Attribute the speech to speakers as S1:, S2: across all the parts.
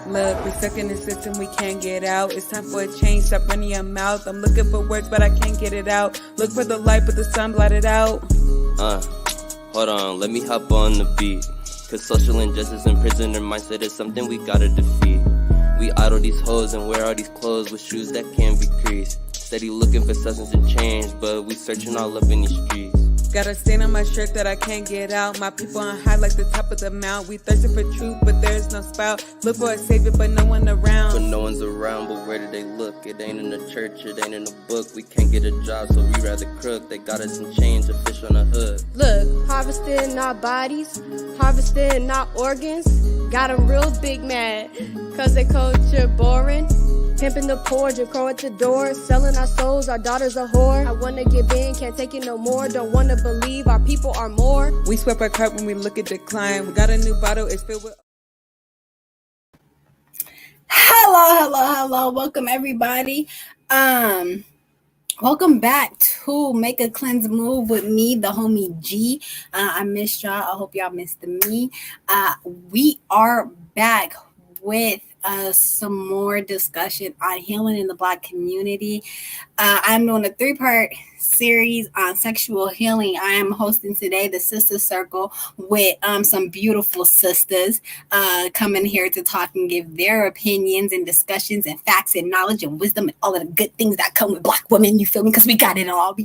S1: Look, we stuck in the system, we can't get out. It's time for a change, stop running your mouth. I'm looking for words, but I can't get it out. Look for the light, but the sun blotted out.
S2: Hold on, let me hop on the beat. Cause social injustice and prisoner mindset is something we gotta defeat. We idle these hoes and wear all these clothes with shoes that can't be creased. Steady looking for substance and change, but we searching all up in these streets.
S1: Got a stain on my shirt that I can't get out. My people on high like the top of the mount. We thirsting for truth, but there's no spout. Look for a savior, but no one around.
S2: But no one's around, but where do they look? It ain't in the church, it ain't in the book. We can't get a job, so we rather crook. They got us in chains, a fish on the hook.
S3: Look, harvesting not bodies, harvesting not organs. Got 'em real big mad, cause they culture boring. Pimping the poor, Jim Crow at the door. Selling our souls, our daughters a whore. I wanna give in, can't take it no more. Don't wanna believe our people are more.
S1: We swept our cup when we look at decline. We got a new bottle, it's filled with...
S4: Hello. Welcome, everybody. Welcome back to Make a Cleanse Move with me, the homie G. I missed y'all. I hope y'all missed me. We are back with some more discussion on healing in the Black community. I'm doing a 3-part series on sexual healing. I am hosting today the Sista Circle with some beautiful sisters coming here to talk and give their opinions and discussions and facts and knowledge and wisdom and all of the good things that come with Black women. You feel me? Because we got it all.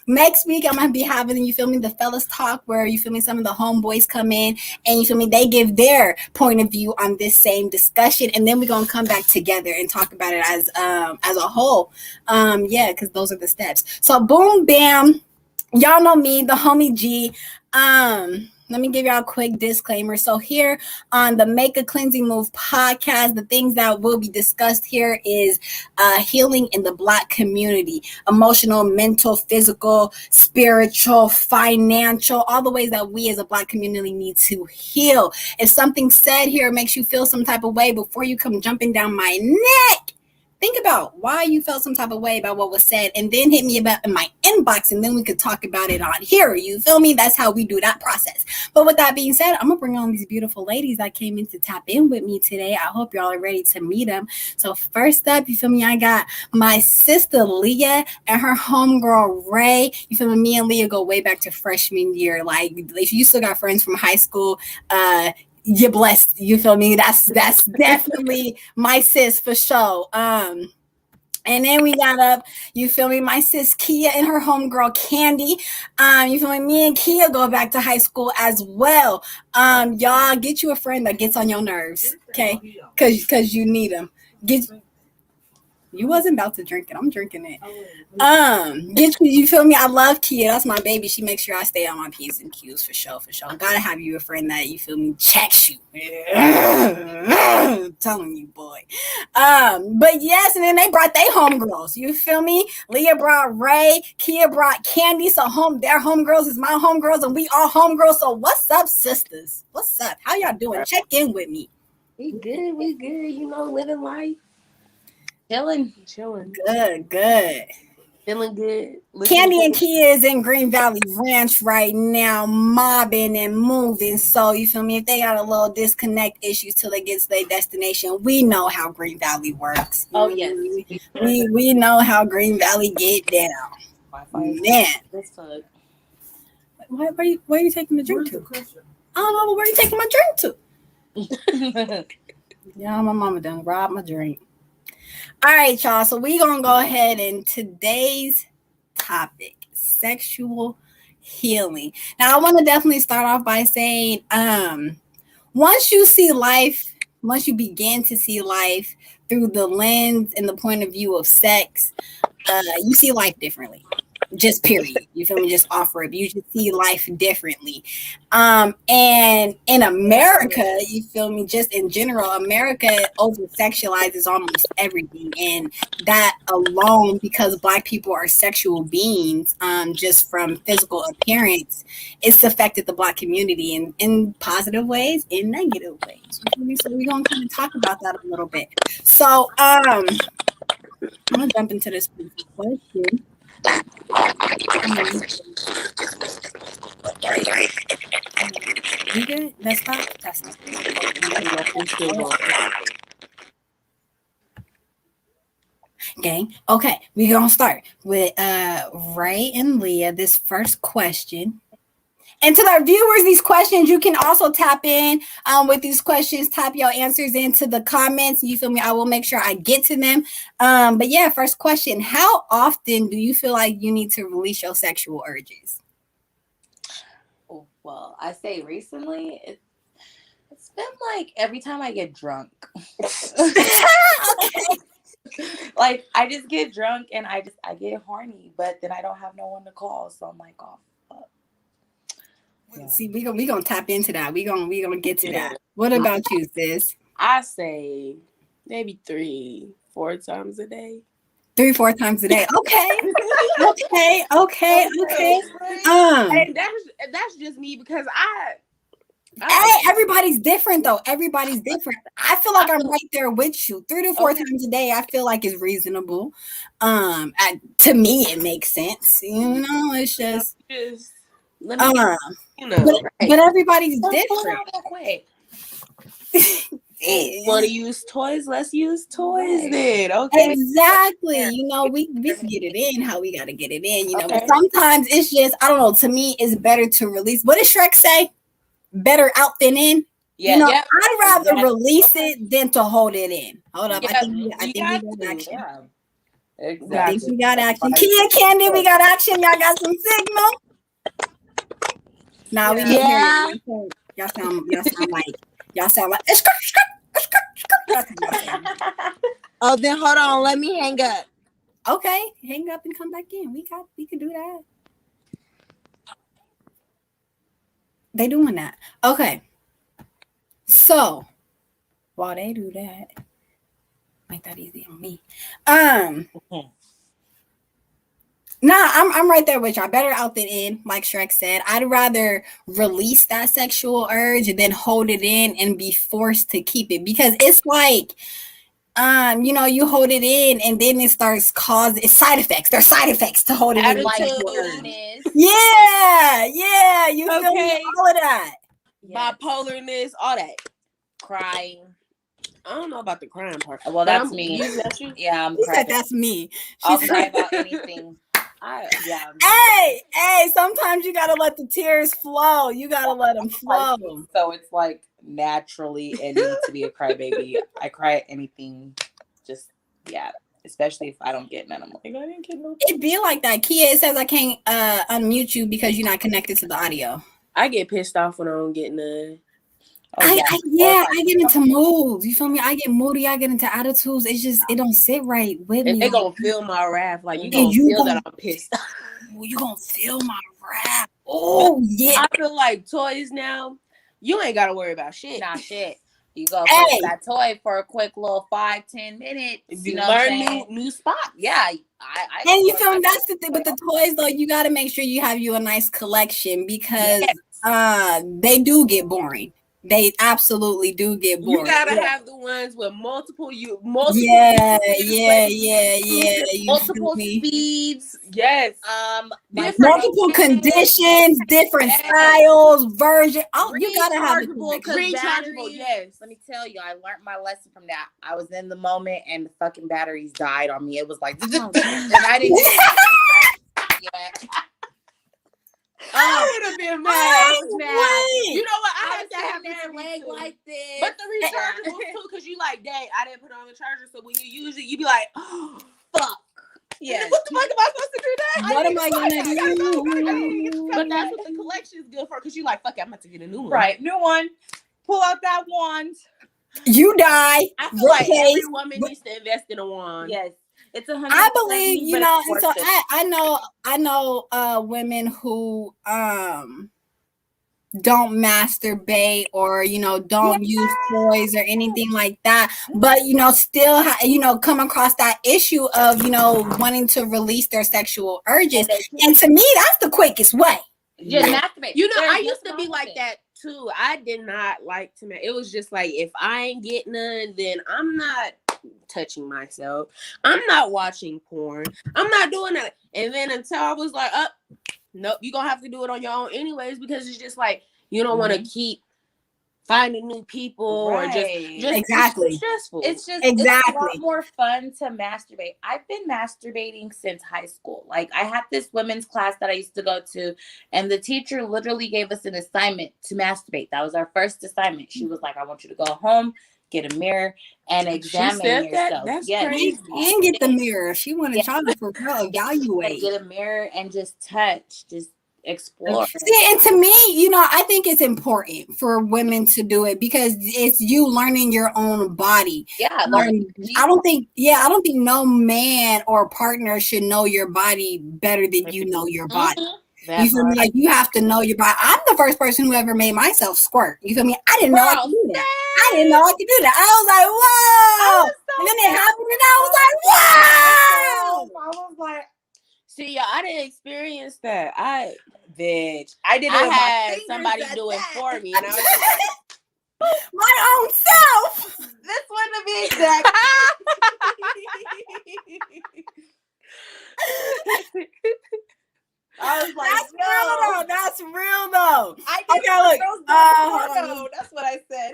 S4: Next week I'm gonna be having, you feel me, the fellas talk, where you feel me, some of the homeboys come in and you feel me, they give their point of view on this same discussion, and then we're gonna come back together and talk about it as a whole. Because those are the steps. So boom, bam, y'all know me, the homie G. Let me give y'all a quick disclaimer. So here on the Make a Cleansing Move podcast, the things that will be discussed here is healing in the Black community, emotional, mental, physical, spiritual, financial, all the ways that we as a Black community need to heal. If something said here makes you feel some type of way, before you come jumping down my neck, think about why you felt some type of way about what was said, and then hit me about in my inbox, and then we could talk about it on here. You feel me? That's how we do that process. But with that being said, I'm gonna bring on these beautiful ladies that came in to tap in with me today. I hope y'all are ready to meet them. So first up, you feel me, I got my sister Leah and her homegirl Ray. You feel me? Me and Leah go way back to freshman year. Like, if you still got friends from high school, you're blessed. You feel me? That's definitely my sis for sure. And then we got up, you feel me, my sis Kia and her homegirl Candy. You feel me? Me and Kia go back to high school as well. Y'all get you a friend that gets on your nerves, okay? Cause you need them. You wasn't about to drink it. I'm drinking it. You feel me? I love Kia. That's my baby. She makes sure I stay on my P's and Q's for sure. Gotta have you a friend that, you feel me, checks you. I'm telling you, boy. But yes, and then they brought their homegirls. You feel me? Leah brought Ray. Kia brought Candy. So their homegirls is my homegirls, and we all homegirls. So what's up, sisters? What's up? How y'all doing? Check in with me.
S5: We good. You know, living life. Chilling.
S4: Good.
S5: Feeling good.
S4: Candy and Kia is in Green Valley Ranch right now, mobbing and moving. So you feel me? If they got a little disconnect issues till they get to their destination, we know how Green Valley works.
S5: Oh yes,
S4: we know how Green Valley get down. Man,
S5: that's fun.
S4: Where are you taking the drink to? I don't know, but where are you taking my drink to? Yeah, my mama done robbed my drink. All right, y'all. So we're going to go ahead and today's topic, sexual healing. Now, I want to definitely start off by saying, once you begin to see life through the lens and the point of view of sex, you see life differently. Just period. You feel me? Just offer it. You just see life differently. And in America, you feel me? Just in general, America over sexualizes almost everything. And that alone, because Black people are sexual beings, just from physical appearance, it's affected the Black community in positive ways, in negative ways. You feel me? So we're going to kind of talk about that a little bit. So I'm going to jump into this question. We good? Let's stop. That's gang. Okay, we're gonna start with Ray and Leah. This first question. And to our viewers, these questions, you can also tap in with these questions, type your answers into the comments. You feel me? I will make sure I get to them. But yeah, first question. How often do you feel like you need to release your sexual urges?
S6: Oh, well, I say recently, it's been like every time I get drunk.
S4: Okay.
S6: Like I just get drunk and I get horny, but then I don't have no one to call. So I'm like, oh fuck. Yeah.
S4: See, we gonna tap into that. We gonna get to that. What about you, sis?
S5: I say maybe 3-4 times a day.
S4: 3-4 times a day. Okay. Okay.
S5: And that's just me because
S4: Hey, everybody's different though. Everybody's different. I feel like I'm right there with you. 3 to 4 times a day, I feel like is reasonable. To me, it makes sense. You know, it's just
S5: let me, you know,
S4: but everybody's different.
S5: Want to use toys? Let's use toys then. Okay.
S4: Exactly. You know, we can get it in how we gotta get it in. You know, but sometimes it's just I don't know. To me, it's better to release. What does Shrek say? Better out than in.
S6: Yeah,
S4: you know, I'd rather release it than to hold it in. Hold up. I think we got action.
S6: Yeah.
S4: Exactly. I think we got action. Kia Candy, we got action. Y'all got some signal. Now we can hear you. Y'all sound like
S7: Oh, then hold on. Let me hang up.
S4: Okay, hang up and come back in. We can do that. They doing that. Okay. So while they do that, make that easy on me. Nah, I'm right there with y'all. Better out than in, like Shrek said. I'd rather release that sexual urge than hold it in and be forced to keep it because it's like you know, you hold it in and then it starts causing side effects. There's side effects to hold it in. Yeah, you feel me? All of that.
S5: Bipolarness, all that. Crying. I don't know about the crying part.
S6: Well, that's me. Yeah, I'm crying.
S4: That's me.
S6: I'll cry about anything.
S4: Hey, sometimes you gotta let the tears flow. You gotta let them flow.
S6: So it's like naturally it needs to be a crybaby. I cry at anything. Just especially if I don't get none. I'm like, I didn't get no.
S4: It be like that. Kia, it says I can't unmute you because you're not connected to the audio.
S5: I get pissed off when I don't get none.
S4: I get into moods. You feel me? I get moody. I get into attitudes. It's just it don't sit right with me.
S5: They gonna feel my wrath. Like you gonna feel that I'm pissed.
S4: You gonna feel my wrath. Oh yeah.
S5: I feel like toys now. You ain't gotta worry about shit.
S6: Not shit. You go play that toy for a quick little 5-10 minutes.
S5: You learn new spots.
S6: Yeah.
S4: And you feel me? That's the thing with the toys though. You gotta make sure you have you a nice collection because they do get boring. They absolutely do get boring.
S5: You gotta have the ones with multiple
S4: multiple
S5: speeds. Yes.
S4: Multiple conditions, different styles, version. Oh, you gotta have
S6: rechargeable. Yes. Let me tell you, I learned my lesson from that. I was in the moment and the fucking batteries died on me. It was like, and I didn't.
S5: I would have been mad. I was mad. You know what? I had to have
S6: their leg like this.
S5: But the rechargeable too, because you like, dang, I didn't put on the charger. So when you use it, you be like, oh, fuck. Yeah. What the fuck am I supposed to do that?
S4: What am I gonna do?
S5: But that's what the collection is good for, because you like, fuck it, I'm about to get a new one.
S6: Right, new one. Pull out that wand.
S4: You die.
S5: I feel like every woman needs to invest in a wand.
S6: Yes. It's
S4: I believe, you know, and so I know women who don't masturbate or, you know, don't use toys or anything like that, but, you know, still come across that issue of, you know, wanting to release their sexual urges. And to me, that's the quickest way.
S6: Just masturbate.
S5: You know, I used to be like that too. I did not like to it was just like, if I ain't getting none, then I'm not touching myself. I'm not watching porn. I'm not doing that. And then until I was like, nope, you're gonna have to do it on your own anyways, because it's just like you don't want to keep finding new people or just
S4: exactly.
S5: it's stressful.
S6: It's just
S4: exactly
S6: it's a lot more fun to masturbate. I've been masturbating since high school. Like I had this women's class that I used to go to, and the teacher literally gave us an assignment to masturbate. That was our first assignment. She was like, I want you to go home, get a mirror, and examine yourself.
S5: That's
S6: yes.
S5: crazy.
S4: And get the mirror. She wanted y'all to for real evaluate.
S6: Get a mirror and just touch, just explore.
S4: See, and to me, I think it's important for women to do it because it's you learning your own body.
S6: Yeah,
S4: I don't think no man or partner should know your body better than you know your body. You feel me? Like you have to know your body. I'm the first person who ever made myself squirt. You feel me? I didn't know I could do that. I didn't know I could do that. I was like, whoa! And then it happened, and I was like, wow!
S6: I was like,
S5: see, I didn't experience that. I
S6: did
S5: I
S6: it.
S5: had somebody do it for me, and I was just like,
S4: my own self.
S6: This one to be exact. I was like,
S4: that's real though.
S6: I did look. That's what I said.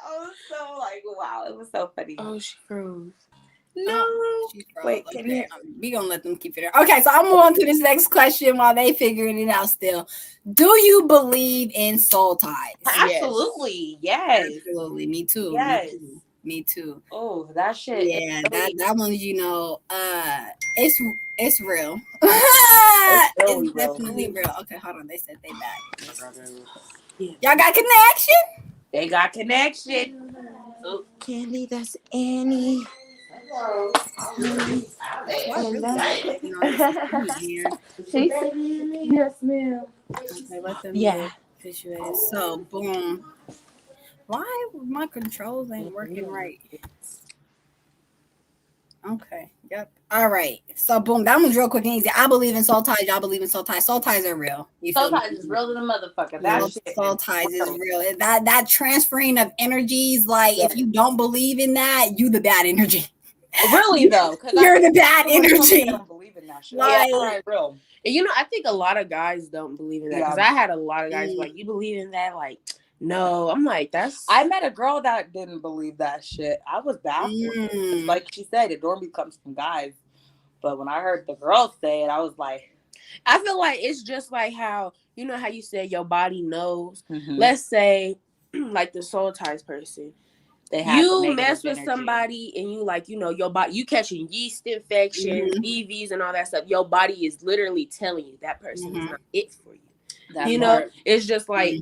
S6: I was so like, wow, it was so funny.
S5: oh, she froze.
S6: No,
S4: Wait, we gonna let them keep it there. Okay, so I'm moving on to this next question while they figuring it out still. Do you believe in soul ties?
S6: Absolutely, yes.
S4: Absolutely, me too.
S6: Yes.
S4: Me too.
S6: Oh, that shit.
S4: Yeah, that one, it's real. It's definitely real. Okay, hold on. They said they back. Y'all got connection?
S6: They got connection.
S7: Oh, Candy, that's Annie.
S6: Yes, ma'am.
S4: Okay, let them
S6: Yeah.
S4: visualize. So, boom. Why my controls ain't working right? Okay. Yep. All right. So boom, that one's real quick and easy. I believe in soul ties. Y'all believe in soul ties. Soul ties are real.
S6: Soul ties is real to the motherfucker. That
S4: soul ties is real. That transferring of energies, like if you don't believe in that, you the bad energy.
S6: Really though,
S4: you're the bad energy.
S6: I don't believe in that shit. Like, real.
S5: I think a lot of guys don't believe in that because I had a lot of guys like, you believe in that? Like, no. I'm like, I
S6: met a girl that didn't believe that shit. I was baffled. Like she said, it normally comes from guys. But when I heard the girl say it, I was like,
S5: I feel like it's just like how, how you said your body knows. Let's say, like the soul ties person. You mess with somebody and you like, your body, you catching yeast infections, BVs and all that stuff. Your body is literally telling you that person is not it for you. It's just like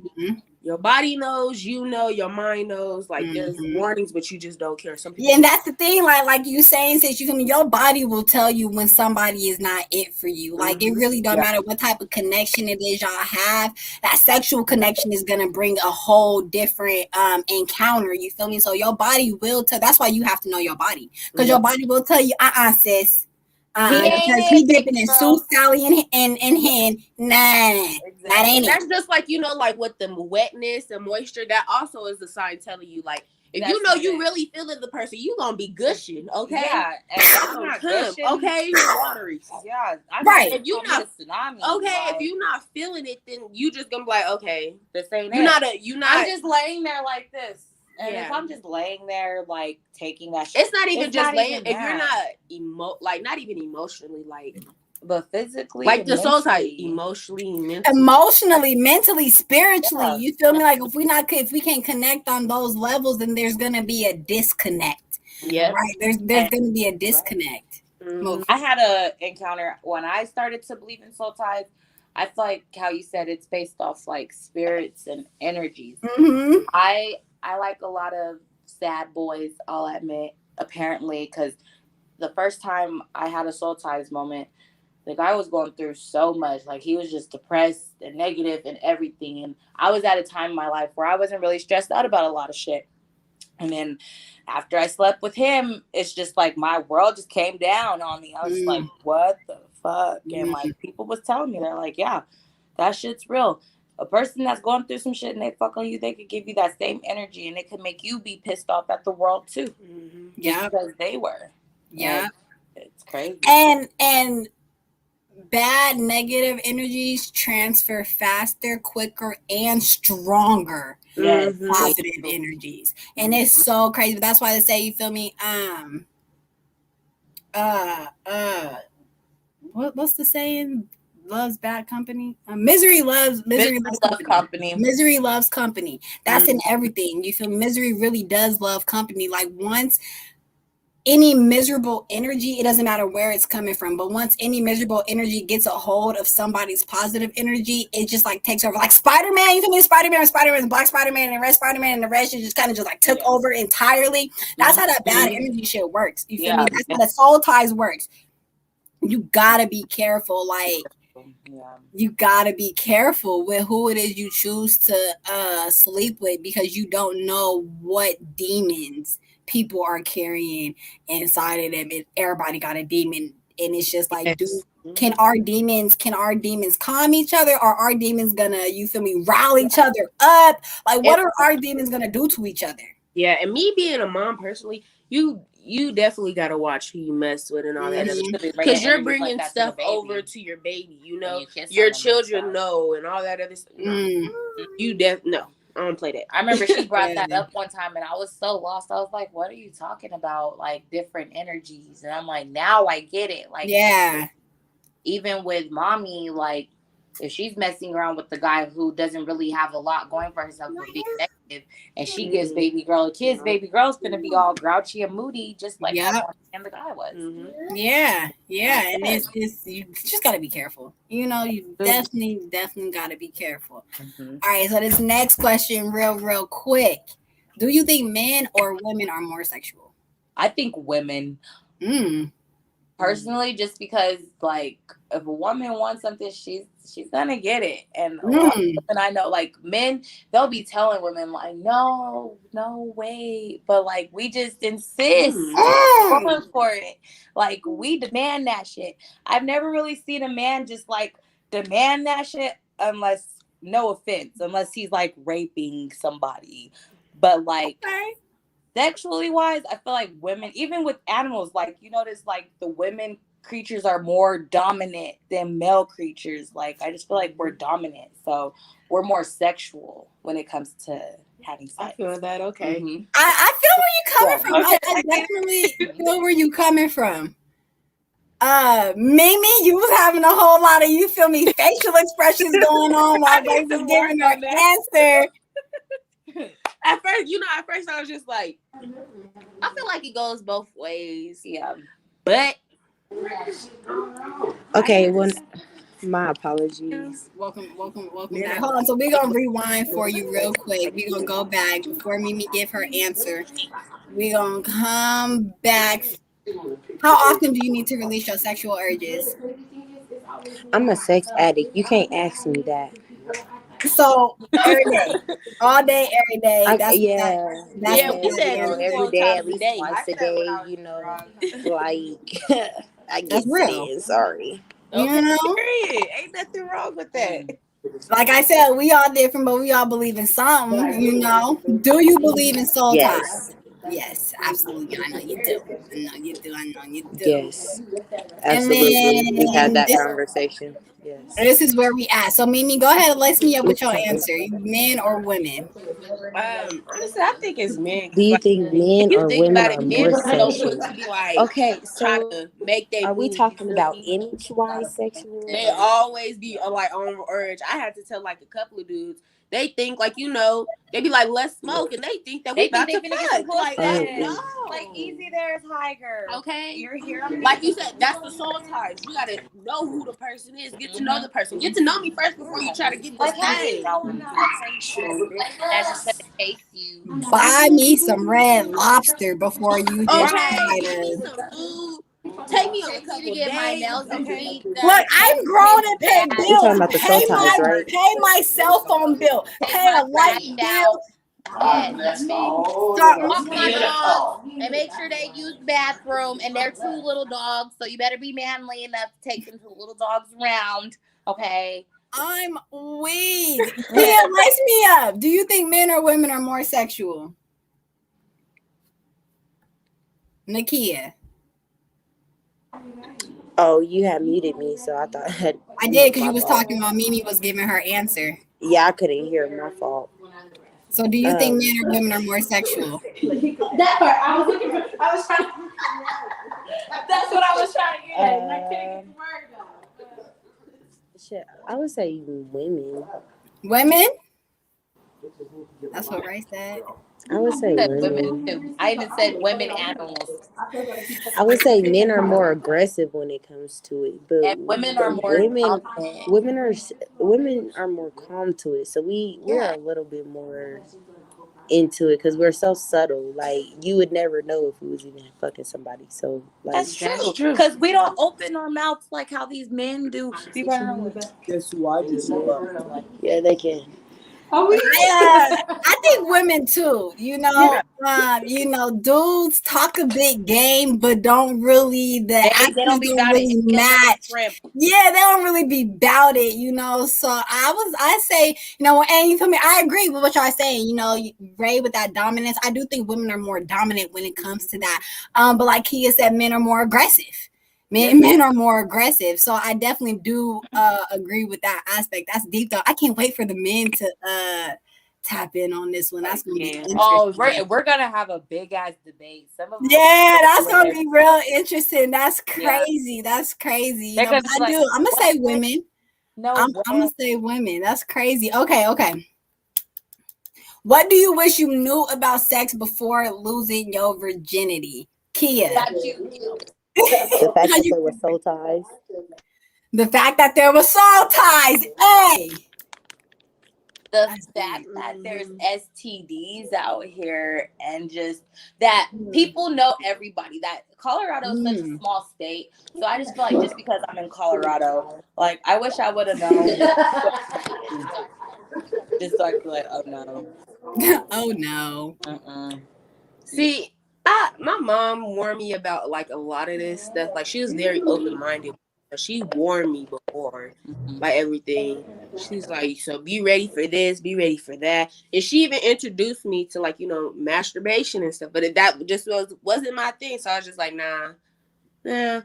S5: your body knows, your mind knows, like there's warnings, but you just don't care. Some people
S4: and that's the thing, like you saying, since your body will tell you when somebody is not it for you. Like it really don't matter what type of connection it is y'all have. That sexual connection is gonna bring a whole different encounter. You feel me? So your body will tell. That's why you have to know your body, because your body will tell you, sis. Because he dipping in Sue, Sally, and hand. Nah, that ain't it.
S5: That's just like, like with the wetness and moisture, that also is a sign telling you, like, if you really feeling the person, you gonna be gushing, okay?
S6: Yeah, and I'm not gushing.
S5: Okay, you're watery.
S6: Yeah,
S5: right. If you not if you're not feeling it, then you just gonna be like, okay,
S6: this ain't
S5: it.
S6: I'm just laying there like this. And if I'm just laying there, like taking that shit,
S5: it's not even just laying. If you're not not even emotionally, like,
S6: but physically,
S5: like the soul tie, emotionally,
S4: mentally, spiritually. Yeah. You feel me? Like if we can't connect on those levels, then there's gonna be a disconnect.
S5: Yeah,
S4: right. There's gonna be a disconnect.
S6: Right. I had a encounter when I started to believe in soul ties. I feel like how you said it's based off like spirits and energies. I like a lot of sad boys, I'll admit, apparently, because the first time I had a soul ties moment, the guy was going through so much. Like, he was just depressed and negative and everything. And I was at a time in my life where I wasn't really stressed out about a lot of shit. And then after I slept with him, it's just like my world just came down on me. I was like, what the fuck? And like, people was telling me, they're like, yeah, that shit's real. A person that's going through some shit and they fuck on you, they could give you that same energy and it could make you be pissed off at the world too. Yeah. Because they were.
S4: Yeah.
S6: Like, it's crazy.
S4: And bad negative energies transfer faster, quicker, and stronger
S6: Yes.
S4: than positive energies. And it's so crazy. But that's why they say, you feel me? What's the saying? Loves bad company. Misery loves company. Misery loves company. That's in everything. You feel misery really does love company. Like once any miserable energy, it doesn't matter where it's coming from, but once any miserable energy gets a hold of somebody's positive energy, it just like takes over. Like Spider-Man, you feel me? Spider-Man, Black Spider-Man, and Red Spider-Man, and the rest just kind of just like took over entirely. That's how that bad energy shit works. You feel me? That's how the soul ties works. You gotta be careful. Like you gotta be careful with who it is you choose to sleep with, because you don't know what demons people are carrying inside of them. And everybody got a demon, and it's just like, can our demons calm each other, or are our demons gonna, you feel me, rile each other up? Like, what are our demons gonna do to each other?
S5: Yeah, and me being a mom personally, you definitely got to watch who you mess with and all that, because you're bringing like stuff over to your baby. You know, your children know and all that other stuff. No, you no. I don't play that.
S6: I remember she brought that up one time, and I was so lost. I was like, "What are you talking about? Like different energies?" And I'm like, "Now I get it." Like, even with mommy, like if she's messing around with the guy who doesn't really have a lot going for herself, but being negative, and she gives baby girl a kiss, baby girl's gonna be all grouchy and moody, just like how the guy was.
S4: And it's you just gotta be careful. You know, you definitely gotta be careful. All right, so this next question, real quick: do you think men or women are more sexual?
S6: I think women. Personally, just because like if a woman wants something, she's gonna get it. And a lot of women I know, like men, they'll be telling women like, no way, but like we just insist going for it. Like we demand that shit. I've never really seen a man just like demand that shit, unless, no offense, unless he's like raping somebody. But like sexually wise, I feel like women, even with animals, like you notice like the women creatures are more dominant than male creatures. Like I just feel like we're dominant, so we're more sexual when it comes to having sex.
S5: I feel that. Okay.
S4: I feel where you're coming from. I definitely feel where you're coming from. Mimi, you was having a whole lot of, you feel me, facial expressions going on while they was giving her answer.
S5: At first I was just like, I feel like it goes both ways. Yeah. But
S8: okay, well, my apologies.
S4: Welcome back. Hold on, so we're gonna rewind for you real quick. We're gonna go back before Mimi give her answer. We're gonna come back. How often do you need to release your sexual urges?
S8: I'm a sex addict. You can't ask me that.
S4: So every day, all day, every day.
S5: We said
S8: every day, at least once a day. You know, like I guess it is. Sorry.
S4: You know,
S5: ain't nothing wrong with that.
S4: Like I said, we all different, but we all believe in something. You know, do you believe in soul ties? Yes, absolutely. I know you do. I know you do.
S8: Yes, absolutely. We had that conversation. Yes.
S4: This is where we at. So, Mimi, go ahead and lace me up with your answer. Men or women?
S5: Honestly, I think it's men.
S8: Do you think men or women are more sexual?
S5: Okay, so to make
S8: are we talking about image-wise sexual?
S5: They always be like on urge. I had to tell like a couple of dudes. They think like, you know, they be like, let's smoke, and they think that we about to fuck. Like that. No.
S6: Like easy there is high, girl.
S5: Okay.
S6: You're here.
S5: Like you said, that's the soul ties. You gotta know who the person is. Get to know the person. Get to know me first before you try to get this thing.
S6: That's just gonna taste you.
S4: Buy me some Red Lobster before you just
S5: try to take me on a couple to get my nails and feet.
S4: Look, I'm grown and pay bills.
S8: You're talking about the soul ties, right?
S4: Pay my cell phone bill. Pay a light bill.
S6: Walk my dogs and make sure they use the bathroom. And they're 2 little dogs, so you better be manly enough to take them to the little dogs around. Okay.
S4: I'm weak. Leah, lace me up. Do you think men or women are more sexual? Nakia.
S8: Oh, you had muted me, so I thought
S4: I did because
S8: my
S4: you was
S8: fault.
S4: talking while Mimi was giving her answer.
S8: Yeah, I couldn't hear. My fault.
S4: So do you think men or women are more sexual?
S6: That part. I was looking for. I was trying. That's what I was trying to get at. And I couldn't get the word out.
S8: Shit, I would say women.
S4: Women? That's what Ray said.
S8: I would say
S6: women too. I even said women animals.
S8: I would say men are more aggressive when it comes to it, but
S6: And women are more confident.
S8: women are more calm to it. So we're a little bit more into it because we're so subtle. Like you would never know if we was even fucking somebody. So like
S6: That's true. Because we don't open our mouths like how these men do.
S2: Guess who I just love?
S8: yeah, they can.
S4: I think women too. You know, dudes talk a big game, but don't really
S6: they don't be about
S4: really
S6: it.
S4: match. Yeah, they don't really be about it. You know, so I say, you know, and you feel me? I agree with what y'all saying. You know, Ray with that dominance. I do think women are more dominant when it comes to that. But like Kia said, men are more aggressive. Men are more aggressive, so I definitely do agree with that aspect. That's deep though. I can't wait for the men to tap in on this one. That's gonna be interesting.
S6: Oh, we're gonna have a big ass debate. Some of
S4: that's gonna be real interesting. That's crazy. That's crazy. You know, I'm gonna say women.
S6: No,
S4: I'm gonna say women. That's crazy. Okay. What do you wish you knew about sex before losing your virginity, Kia?
S8: The fact that there were soul ties.
S4: The fact that there were soul ties. Hey.
S6: The fact that there's STDs out here and just that people know everybody. That Colorado is such a small state. So I just feel like just because I'm in Colorado, like I wish I would have known. Just so I could like, oh no.
S4: Oh no.
S5: See, my mom warned me about like a lot of this stuff. Like she was very open-minded. She warned me before, like everything. She's like, so be ready for this, be ready for that. And she even introduced me to like, you know, masturbation and stuff. But that just wasn't my thing. So I was just like, nah, I'm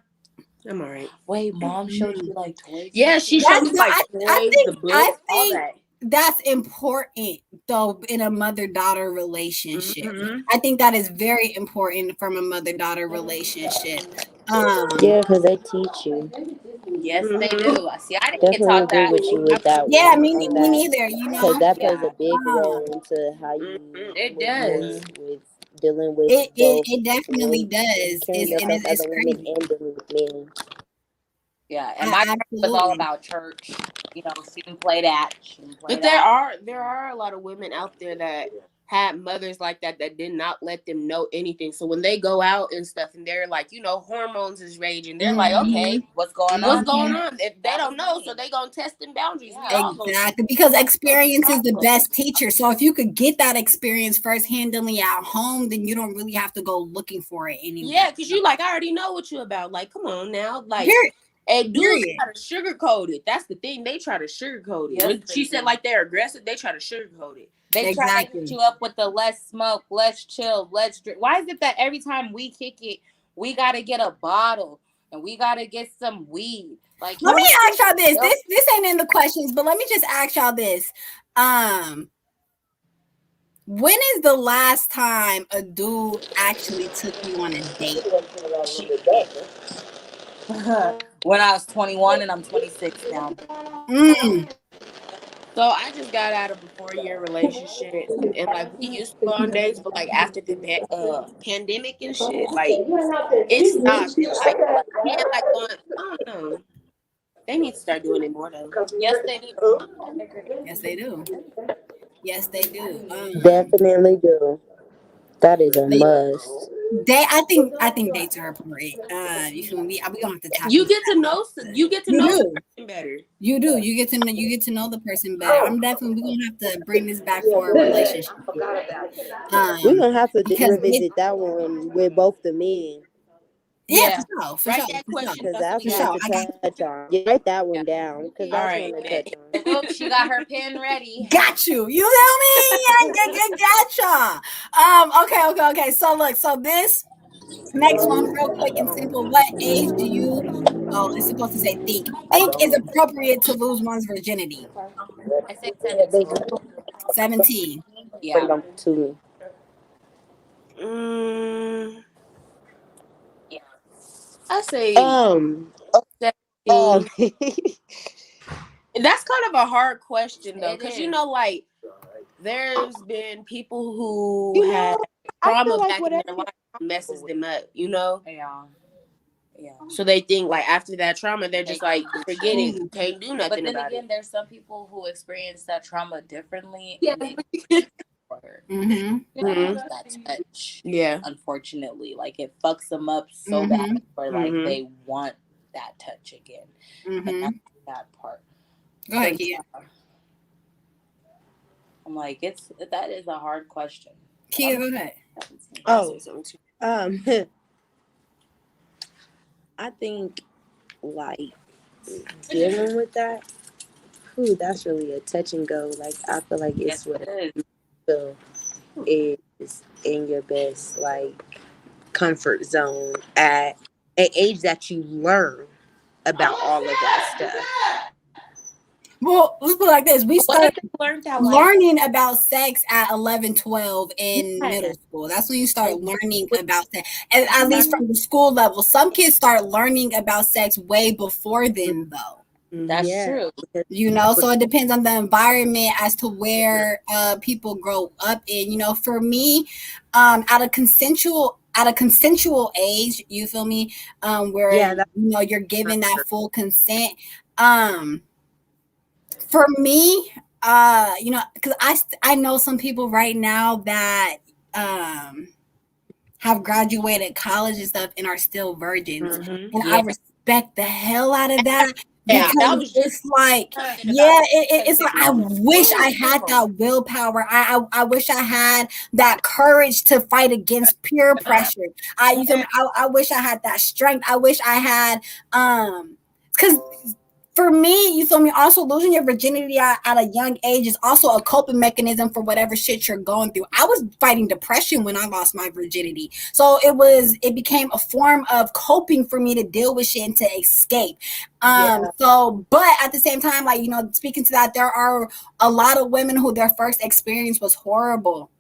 S5: all right.
S6: Wait, mom showed you like toys?
S5: Yeah, she showed me like toys, the books, all that.
S4: That's important though in a mother-daughter relationship. I think that is very important from a mother-daughter relationship.
S8: Yeah, because they teach you.
S6: Yes, they do. See, I didn't get taught that.
S8: With you with that.
S4: Yeah, me neither. You know,
S8: because that plays a big role into how you.
S5: It does.
S8: With dealing with
S4: it definitely does.
S8: It's crazy. And dealing with men.
S6: Yeah, and my parents was all about church. You know, she didn't play that.
S5: But there are a lot of women out there that had mothers like that did not let them know anything. So when they go out and stuff and they're like, you know, hormones is raging, they're like, okay,
S6: what's going on?
S5: If they don't know, so they gonna test them boundaries.
S4: Exactly, because experience is the best teacher. So if you could get that experience first-handedly at home, then you don't really have to go looking for it anymore.
S5: Yeah, because you like, I already know what you're about. Like, come on now, like. And dudes try to sugarcoat it. That's the thing. They try to sugarcoat it. When she said like they're aggressive, they try to sugarcoat it.
S6: They try to hit you up with the less smoke, less chill, let's drink. Why is it that every time we kick it, we gotta get a bottle and we gotta get some weed? Like,
S4: let me ask y'all this. This ain't in the questions, but let me just ask y'all this. When is the last time a dude actually took you on a date?
S6: When I was 21 and I'm 26 now.
S5: So I just got out of a 4-year relationship and like we used to go on dates, but like after the pandemic and shit, like it stopped. Like, I don't know. They need to start doing it more though.
S6: Yes, they do.
S4: Yes, they do. Yes, they do.
S8: Definitely do. That is a must.
S4: I think dates are important. You feel me? We gonna have to tap.
S5: You get to know the person better.
S4: You do. You get to know the person better. We're gonna have to bring this back for a relationship.
S8: We're gonna have to revisit that one with both the men.
S4: Yeah, for
S5: write
S4: sure.
S5: That question.
S8: Because that's one to touch on. You write that one down. Because that's one to touch on.
S6: Look, she got her pen ready.
S4: Got you. You feel me? I got y'all. Okay. So look. So this Next one, real quick and simple. What age do you? Oh, it's supposed to say think. Think is appropriate to lose one's virginity.
S6: I say
S8: Yeah, they
S6: 17.
S4: 17.
S6: Yeah.
S8: bring them to me.
S5: I say
S8: Um,
S5: 17. That's kind of a hard question though,
S6: It
S5: because
S6: is.
S5: you know, like there's been people who
S8: You
S5: had
S8: know, I
S5: trauma
S8: feel like
S5: back in
S8: whatever.
S5: their life messes them up, you know.
S6: Yeah. Yeah.
S5: So they think like after that trauma, they're just like forget it, you can't do
S6: But
S5: nothing
S6: then
S5: about
S6: again,
S5: it.
S6: there's some people who experience that trauma differently,
S5: Yeah.
S6: and they
S4: Mm-hmm.
S6: that touch.
S5: Yeah.
S6: Unfortunately, like it fucks them up so
S4: Mhm.
S6: bad, or like
S5: Mhm.
S6: they want that touch again. And
S4: Mm-hmm.
S6: that's that part.
S4: Go ahead, Kia.
S6: I'm like, that is a hard question.
S4: Kia, go ahead.
S8: Oh, I think like dealing with that. Ooh, that's really a touch and go. Like I feel like it's what
S6: it is.
S8: feel is in your best like comfort zone at an age that you learn about all of that stuff.
S4: Well, let's put it like this. We
S6: What
S4: started
S6: if they learned that
S4: learning about sex at 11, 12 in
S6: Yeah.
S4: middle school. That's when you start learning about sex. And at least from the school level. Some kids start learning about sex way before then, though.
S6: That's true.
S4: You know, so it depends on the environment as to where people grow up in. You know, for me, at a consensual age, you feel me? Where you know you're given that full consent. For me, you know, because I know some people right now that have graduated college and stuff and are still virgins, and I respect the hell out of that.
S5: Yeah, that
S4: Because
S5: was
S4: it's like, yeah, it's like I wish I had that willpower. I wish I had that courage to fight against peer pressure. You feel me? I wish I had that strength. I wish I had because for me, you feel me, also losing your virginity at a young age is also a coping mechanism for whatever shit you're going through. I was fighting depression when I lost my virginity. So it became a form of coping for me to deal with shit and to escape. So, but at the same time, like, you know, speaking to that, there are a lot of women who their first experience was horrible.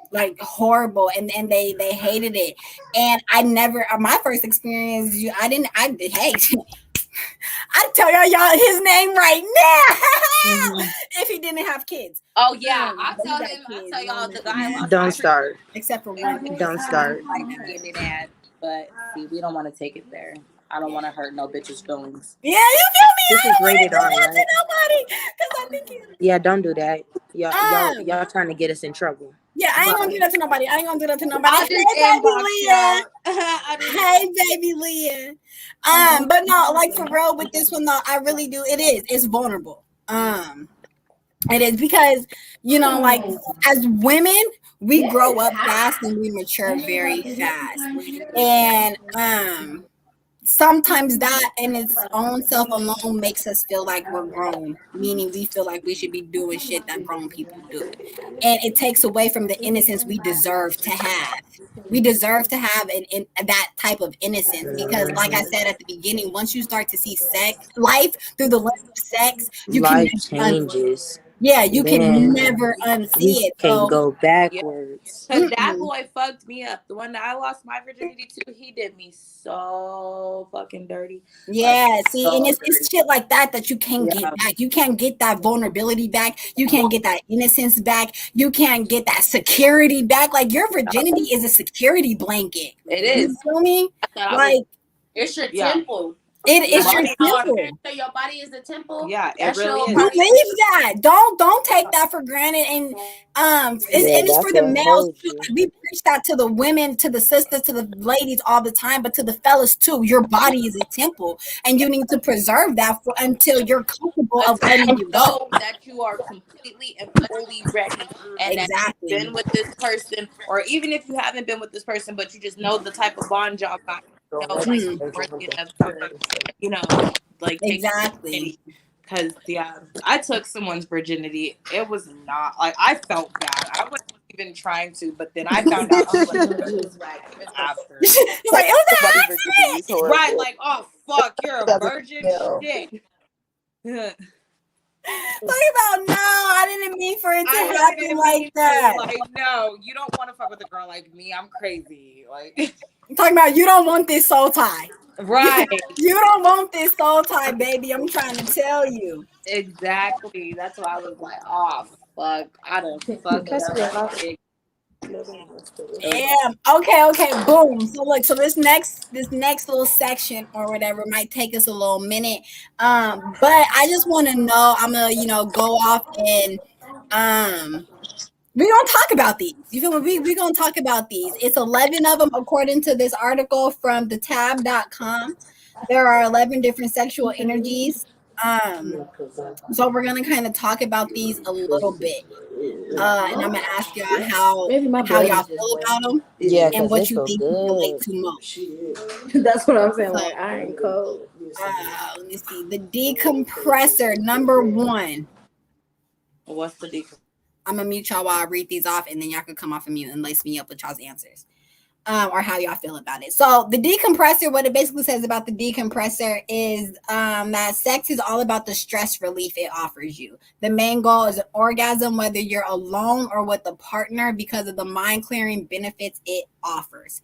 S4: Like horrible, and they hated it. And I never, my first experience, hey, I'd tell y'all his name right now if he didn't have kids.
S6: Oh yeah, I'll tell y'all the guy lost.
S8: Don't start.
S4: Except for one.
S8: Don't start.
S6: Get it at, but see, we don't want to take it there. I don't want to hurt no bitch's feelings.
S4: Yeah, you feel me?
S8: This is rated R, right?
S4: Nobody, because I think
S8: yeah, don't do that. Y'all trying to get us in trouble.
S4: Yeah, I ain't gonna do that to nobody. Hey, baby Leah. But no, like for real with this one though, I really do. It's vulnerable. It is because, you know, like as women, we grow up fast and we mature very fast. And sometimes that in its own self alone makes us feel like we're grown, meaning we feel like we should be doing shit that grown people do. And it takes away from the innocence we deserve to have. We deserve to have that type of innocence because, like I said at the beginning, once you start to see life through the lens of sex,
S8: life changes.
S4: Yeah, you can never unsee it.
S8: Can go backwards.
S6: Because that boy fucked me up. The one that I lost my virginity to, he did me so fucking dirty.
S4: Yeah, see, and it's shit like that you can't get back. You can't get that vulnerability back. You can't get that innocence back. You can't get that security back. Like your virginity is a security blanket.
S6: It is.
S4: You feel me?
S6: Like it's your temple.
S4: It's your temple.
S6: So your body is a temple.
S5: Yeah, it really is.
S4: Believe that. Don't take that for granted. And it's for the males too. Like, we preach that to the women, to the sisters, to the ladies all the time, but to the fellas too. Your body is a temple, and you need to preserve that until you're comfortable of letting you go.
S6: That you are completely and fully ready, and that you've been with this person, or even if you haven't been with this person, but you just know the type of bond y'all got. You know, like
S4: exactly.
S6: Because I took someone's virginity. It was not like I felt bad. I went even trying to, but then I found out I was like, it was whack after.
S4: Like, it was an
S8: Somebody
S4: accident.
S8: virginity is horrible.
S6: Right, like, oh fuck, you're a
S8: Doesn't
S6: virgin
S8: feel.
S6: shit.
S4: Talking about, no, I didn't mean for it to
S6: I
S4: happen
S6: didn't
S4: like
S6: mean to.
S4: that.
S6: Like, no, you don't want to fuck with a girl like me. I'm crazy. Like,
S4: Talking about, you don't want this soul tie.
S6: right.
S4: You don't want this soul tie, baby. I'm trying to tell you.
S6: Exactly. That's why I was like, oh fuck, I done fucked up.
S4: Damn. Okay. Boom. So look, so this next little section or whatever might take us a little minute. But I just want to know, I'm gonna, go off and we're gonna talk about these. You feel me? We're gonna talk about these. It's 11 of them according to this article from thetab.com. There are 11 different sexual energies. So we're gonna kind of talk about these a little bit. And I'm gonna ask y'all how y'all feel about them, and what you think you relate to most.
S9: That's what I'm saying. Like, iron cold.
S4: Let me see. The decompressor, number 1.
S6: What's the decompressor?
S4: I'm gonna mute y'all while I read these off, and then y'all can come off of mute and lace me up with y'all's answers. Or how y'all feel about it. So the decompressor, what it basically says about the decompressor is that sex is all about the stress relief it offers you. The main goal is an orgasm, whether you're alone or with a partner, because of the mind clearing benefits it offers.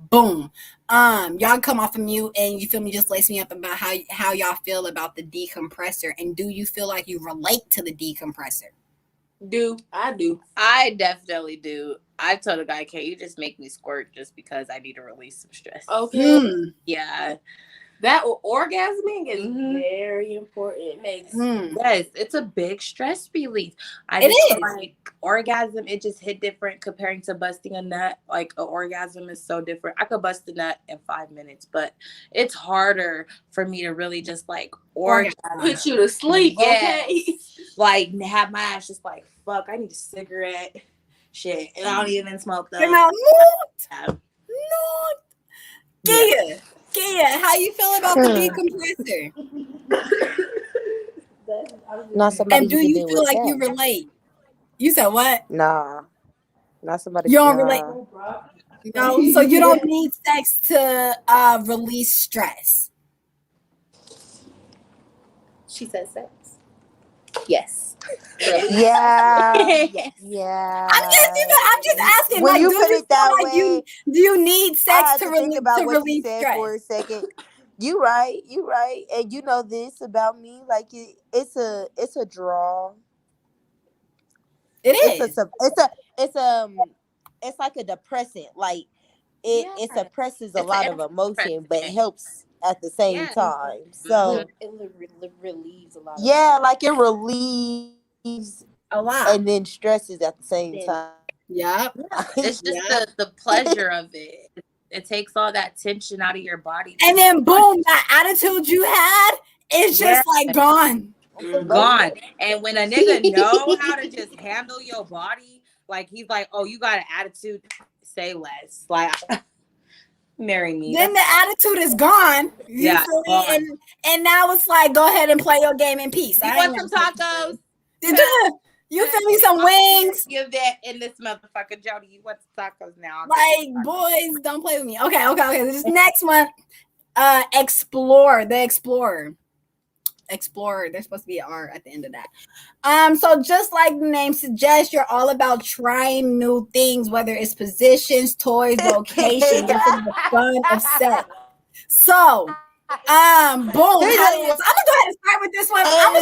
S4: Boom. Y'all come off of mute and you feel me, just lace me up about how y'all feel about the decompressor, and do you feel like you relate to the decompressor?
S5: I do.
S6: I definitely do. I told a guy, "Can't you just make me squirt just because I need to release some stress?"
S5: Okay.
S6: Yeah.
S5: That orgasming is very important. It makes
S6: Yes, it's a big stress relief.
S4: It is.
S6: Like orgasm, it just hit different comparing to busting a nut. Like an orgasm is so different. I could bust a nut in 5 minutes, but it's harder for me to really just like orgasm.
S5: Put you to sleep.
S6: Yes.
S5: Okay.
S6: Like have my ass just like, fuck, I need a cigarette. Shit. And I don't even smoke those.
S4: No.
S6: Yeah.
S4: Kia, how you feel about the decompressor?
S8: Not somebody
S4: And do
S8: who
S4: you
S8: can deal
S4: feel
S8: with
S4: like
S8: that.
S4: you relate? You said what?
S8: Nah. Not somebody.
S4: You don't relate?
S8: Nah.
S4: No, so you don't need sex to release stress.
S9: She said sex. Yes.
S8: Yeah.
S9: Yes.
S8: Yeah.
S4: I'm just asking.
S8: When
S4: like,
S8: you
S4: do
S8: put
S4: you
S8: it that
S4: feel like
S8: way,
S4: do you need
S8: I
S4: sex
S8: had
S4: to
S8: to think
S4: release
S8: about what you
S4: release
S8: said
S4: stress?
S8: for a second. You right. And you know this about me. Like it's a draw.
S4: It is.
S8: It's like a depressant. Like it suppresses a
S6: It's
S8: lot
S6: an
S8: of emotion, but
S6: antidepressant.
S8: helps at the same time. So
S9: It relieves a lot.
S8: yeah, like it relieves
S4: A lot.
S8: and then stresses at the same time.
S4: Yep.
S6: It's just the pleasure of it. It takes all that tension out of your body.
S4: And then boom, that attitude you had is just like gone.
S6: Gone. And when a nigga know how to just handle your body, like he's like, oh, you got an attitude, say less. Like marry me.
S4: Then the attitude is gone. You feel me? And now it's like, go ahead and play your game in peace.
S6: You want some tacos?
S4: You feel me? Some wings?
S6: Give that in this motherfucker, Jody. You want some tacos now?
S4: Like, boys, don't play with me. Okay. This next one, Explore, the Explorer. Explorer. There's supposed to be an R at the end of that. So just like the name suggests, you're all about trying new things, whether it's positions, toys, location, you're for the fun of sex. So, boom. I'm gonna go ahead and start with this one. I'm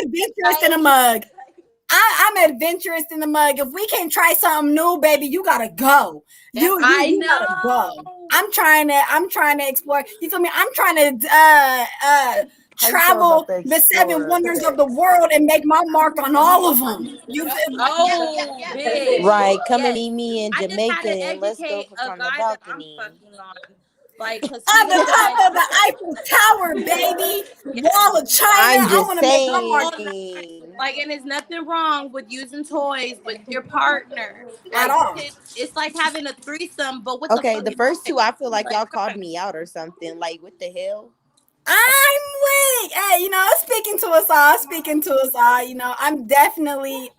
S4: adventurous in a mug. I'm adventurous in the mug. If we can try something new, baby, you gotta go. You gotta go. I'm trying to explore. You feel me? I'm trying to travel the 7 wonders of the world and make my mark on all of them. You feel me?
S6: Big.
S8: Right. Come and meet me in Jamaica and let's go
S6: a
S8: on the
S6: guy
S8: balcony.
S6: that I'm fucking on. Like,
S4: on the top of the Eiffel Tower, baby. Wall of China. I want to make my mark.
S6: Like, and there's nothing wrong with using toys with your partner
S4: at all.
S6: It's like having a threesome, but with
S8: the first two, I feel like y'all called me out or something. Like, what the hell?
S4: I'm weak. Hey, speaking to us all, I'm definitely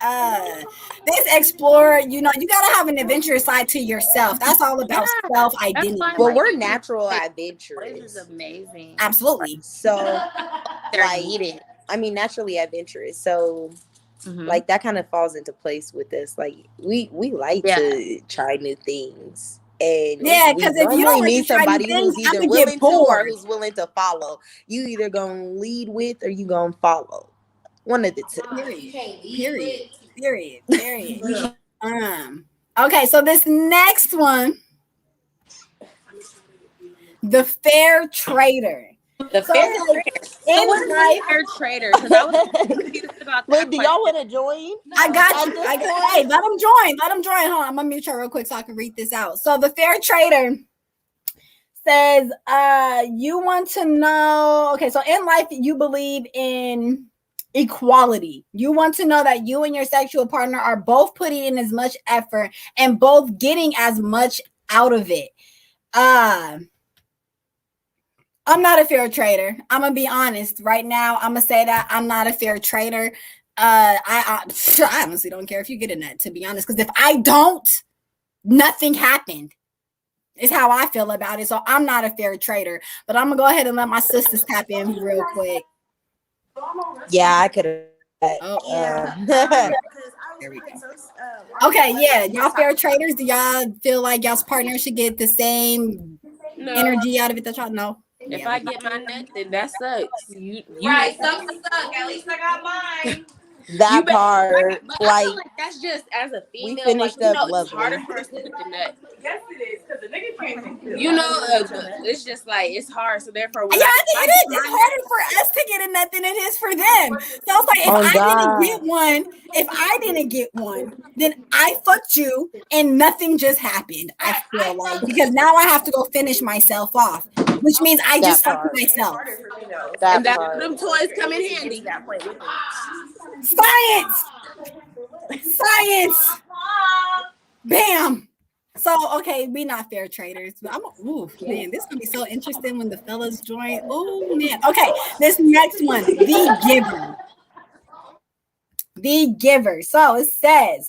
S4: this explorer, you gotta have an adventurous side to yourself. That's all about self-identity.
S10: Well, we're natural
S6: This is
S10: adventurers.
S6: amazing.
S4: Absolutely.
S10: So
S6: They're
S10: like
S6: needed.
S10: I mean naturally adventurous. So like that kind of falls into place with us. Like we like to try new things. And
S4: Yeah,
S10: we
S4: because if you don't
S10: normally
S4: like to
S10: need
S4: try new
S10: somebody
S4: things,
S10: who's
S4: I'm
S10: either
S4: gonna get
S10: willing to or
S4: bored.
S10: who's willing to follow. You either gonna lead with or you gonna follow. One of the two.
S4: Period. Okay, so this next one, the fair trader.
S6: The fair trader. So what is a fair trader? Because I was confused about that.
S8: Wait, do y'all want to join?
S4: I got you. Hey, let them join. Hold on, I'm gonna mute her real quick so I can read this out. So the fair trader says, you want to know. Okay, so in life you believe in equality. You want to know that you and your sexual partner are both putting in as much effort and both getting as much out of it. I'm not a fair trader. I'm gonna be honest right now. I'm gonna say that I'm not a fair trader. I honestly don't care if you get in that, to be honest, because if I don't, nothing happened. Is how I feel about it. So I'm not a fair trader, but I'm gonna go ahead and let my sisters tap in real quick.
S10: Yeah, I could have.
S4: There we go. Okay, yeah, y'all fair traders. Do y'all feel like y'all's partner should get the same energy out of it that y'all know?
S5: If I get my nut, then that sucks. You
S6: Right, sucks to suck. At least I got mine.
S10: That part,
S5: but I feel like that's just as a female.
S10: we finished
S5: like,
S10: up
S5: it's
S10: lovely.
S5: harder for us to get the nut.
S9: Yes, it is, because the nigga can't.
S5: It's just like it's hard. So therefore,
S4: Yeah, I think it is. It's harder for us to get a nut than it is for them. So it's like if I didn't get one, then I fucked you and nothing just happened. I feel like because now I have to go finish myself off, which means I just fucked myself.
S5: And that's where them toys come in handy.
S4: Science. Bam. So okay, we not fair traders. But man, this is gonna be so interesting when the fellas join. Oh man. Okay, this next one, the giver. The giver. So it says,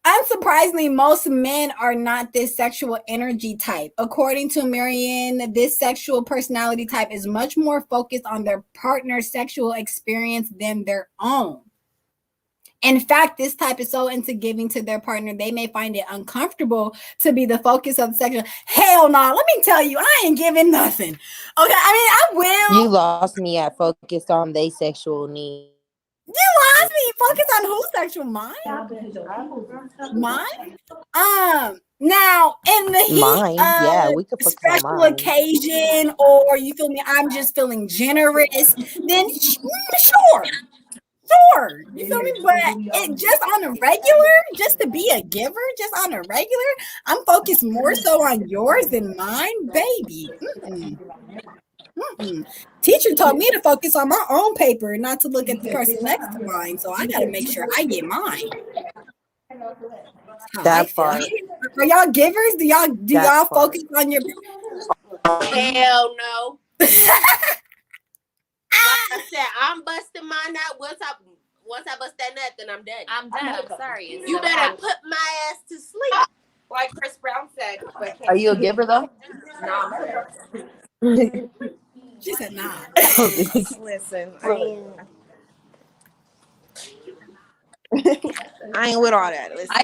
S4: unsurprisingly, most men are not this sexual energy type. According to Marianne, this sexual personality type is much more focused on their partner's sexual experience than their own. In fact, this type is so into giving to their partner, they may find it uncomfortable to be the focus of the sexual. Hell no, let me tell you, I ain't giving nothing. Okay, I mean, I will.
S10: You lost me at focused on their sexual needs.
S4: You lost me. Focus on whose sexual? Mine? Now, in the heat of
S10: we could focus
S4: special
S10: on mine.
S4: occasion, or you feel me, I'm just feeling generous, then sure. You feel me? But it just on a regular, just to be a giver, just on a regular, I'm focused more so on yours than mine, baby. Teacher told me to focus on my own paper, not to look at the person next to mine. So I got to make sure I get mine.
S10: That part.
S4: Are y'all givers? Do y'all focus on your?
S5: Hell no. Like I said, I'm busting mine out. Once I bust that nut, then I'm dead.
S6: I'm done. I'm sorry.
S5: You better put my ass to sleep.
S9: Like Chris Brown said.
S10: Are you a giver though?
S4: She said nah.
S8: Listen, I ain't with all that. Listen.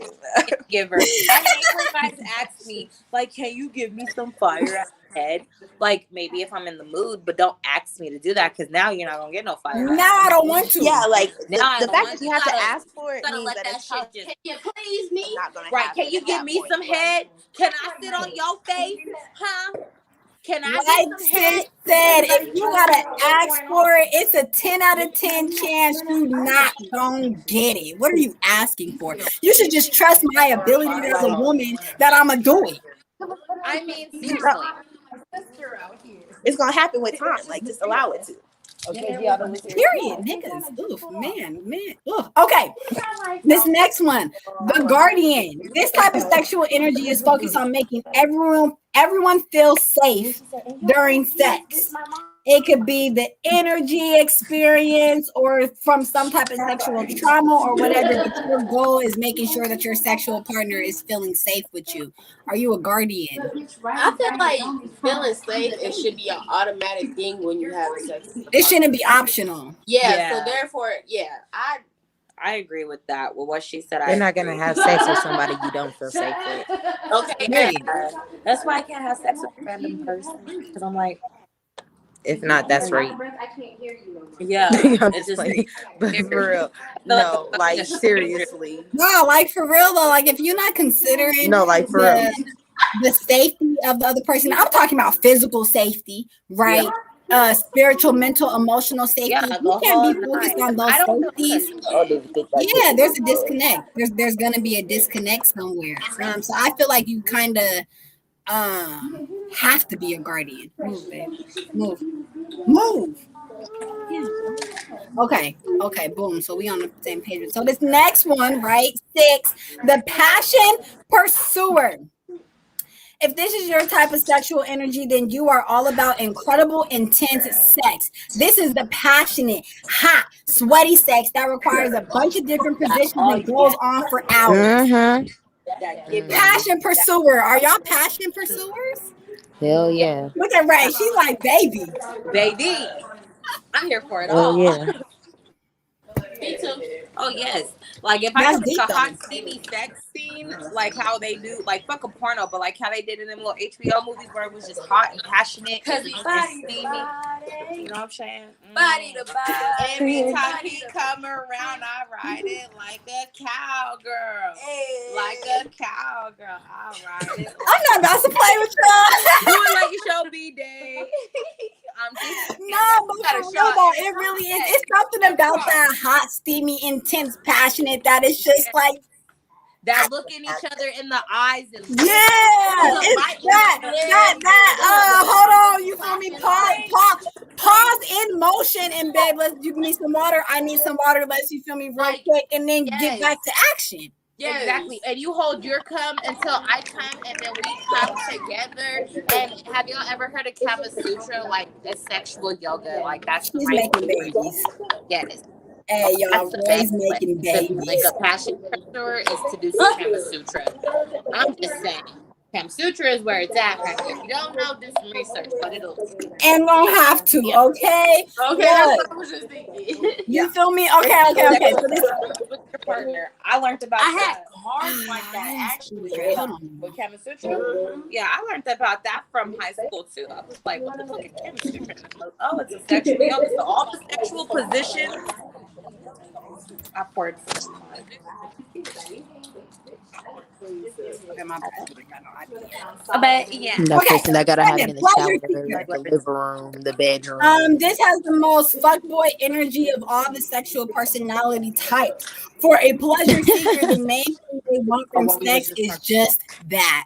S6: Giver. I hate when guys ask me, like, can you give me some fire at the head? Like, maybe if I'm in the mood, but don't ask me to do that because now you're not gonna get no fire.
S4: Now I don't want to.
S10: Yeah, like
S6: the
S10: fact that you have to ask for it
S6: gotta
S10: means
S6: let
S10: that
S6: that
S10: it's
S6: shit just.
S5: Can you please me?
S10: not gonna
S6: Right?
S10: happen
S6: Can you
S10: at
S6: give
S10: that
S6: me
S10: point.
S6: some head? Can I sit on your face? Huh? Can I
S4: Like
S6: get some
S4: sis
S6: head?
S4: said, if you gotta ask for it, it's a 10 out of 10 chance you not gonna get it. What are you asking for? You should just trust my ability as a woman that I'ma do it.
S6: I mean, seriously.
S8: It's gonna happen with time. Like, just allow it to.
S10: Okay, y'all don't listen.
S4: Period, niggas. Oof, man. Oof. Okay, this next one, the guardian. This type of sexual energy is focused on making everyone everyone feels safe during sex. It could be the energy experience or from some type of sexual trauma or whatever, but your goal is making sure that your sexual partner is feeling safe with you. Are you a guardian?
S5: I feel like feeling safe, it should be an automatic thing when you have sex with a
S4: It
S5: partner.
S4: shouldn't be optional.
S5: Yeah, so therefore,
S6: I agree with that. With what she said,
S10: You're not gonna have sex with somebody you don't feel safe with.
S5: Okay,
S4: Yeah.
S6: That's why I can't have sex with a random person because I'm like,
S10: If not, that's rape.
S6: yeah,
S10: I'm
S6: it's
S10: just
S6: just
S10: playing. But for real, no, like seriously.
S4: No, like for real though, like if you're not considering
S10: No, like for real.
S4: the safety of the other person, I'm talking about physical safety, right? Spiritual, mental, emotional safety.
S6: Yeah,
S4: You can't be focused on those safeties. Yeah, there's a disconnect. There's gonna be a disconnect somewhere. So I feel like you kind of have to be a guardian. Move, baby. Move. Okay, boom. So we on the same page. So this next one, right? 6, the passion pursuer. If this is your type of sexual energy, then you are all about incredible, intense sex. This is the passionate, hot, sweaty sex that requires a bunch of different positions and goes on for hours. Passion pursuer. Are y'all passion pursuers?
S10: Hell yeah.
S4: Look at Ray. She's like, baby.
S6: I'm here for it
S10: Hell
S6: all.
S10: yeah.
S5: me too.
S6: Oh yes, like if I
S4: That's
S6: could
S4: deep,
S6: make a
S4: though.
S6: hot steamy sex scene, like how they do, like fuck a porno, but like how they did in them little HBO movies where it was just hot and passionate and steamy. You know what I'm saying?
S5: Body to body.
S6: Every time he come around, I ride it like a cowgirl. Like a cowgirl, I ride it.
S4: I'm not about to play with y'all.
S6: Do it like you show B-Day. I'm just
S4: No, but for real though, it really is. It's something about that hot, steamy, intense, passionate that is just like
S6: that look in each other in the eyes and
S4: it's that. Hold on, you feel me? Pause in motion, and babe, let's you need some water. I need some water. Let's you feel me real quick, and then get back to action.
S6: Yeah, exactly. And you hold your cum until I come, and then we come together. And have y'all ever heard of Kama Sutra? Like the sexual yoga, like that's
S4: She's making babies.
S6: Yes.
S4: Hey, y'all, Ray's making
S6: Like
S4: babies.
S6: a passion pursuer is to do some Kama Sutra. I'm just saying. Kama Sutra is where it's at right here. If you don't know, do some research, but it'll.
S4: And we'll have to, okay?
S5: Okay, that's what I was just thinking.
S4: You feel me? Okay. So this
S6: with your partner, I learned about.
S5: I had cards like that actually.
S6: With Kama Sutra. Yeah, I learned about that from high school too. I was like, what the fuck is Kama Sutra? Oh, it's a sexual yoga. So all the sexual positions. I poured some. But yeah.
S10: That person that gotta have it in the shower, like the living room, the bedroom.
S4: This has the most fuckboy energy of all the sexual personality types. For a pleasure seeker, the main thing they want from sex is just that.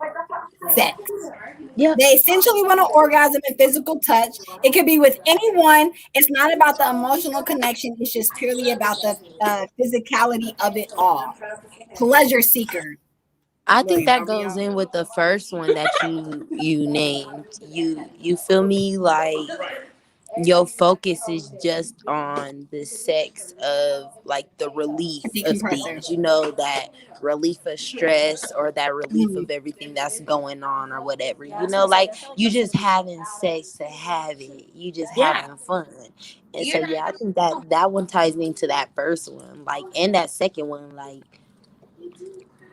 S4: Sex.
S10: Yeah.
S4: They essentially want an orgasm and physical touch. It could be with anyone. It's not about the emotional connection. It's just purely about the physicality of it all. Pleasure seeker.
S10: I think that goes in with the first one that you named. You feel me? Like your focus is just on the sex of like the relief of things, you know, that relief of stress or that relief of everything that's going on or whatever, you know, like you just having sex to have it, you just having fun. And so yeah, I think that one ties into that first one, like, and that second one, like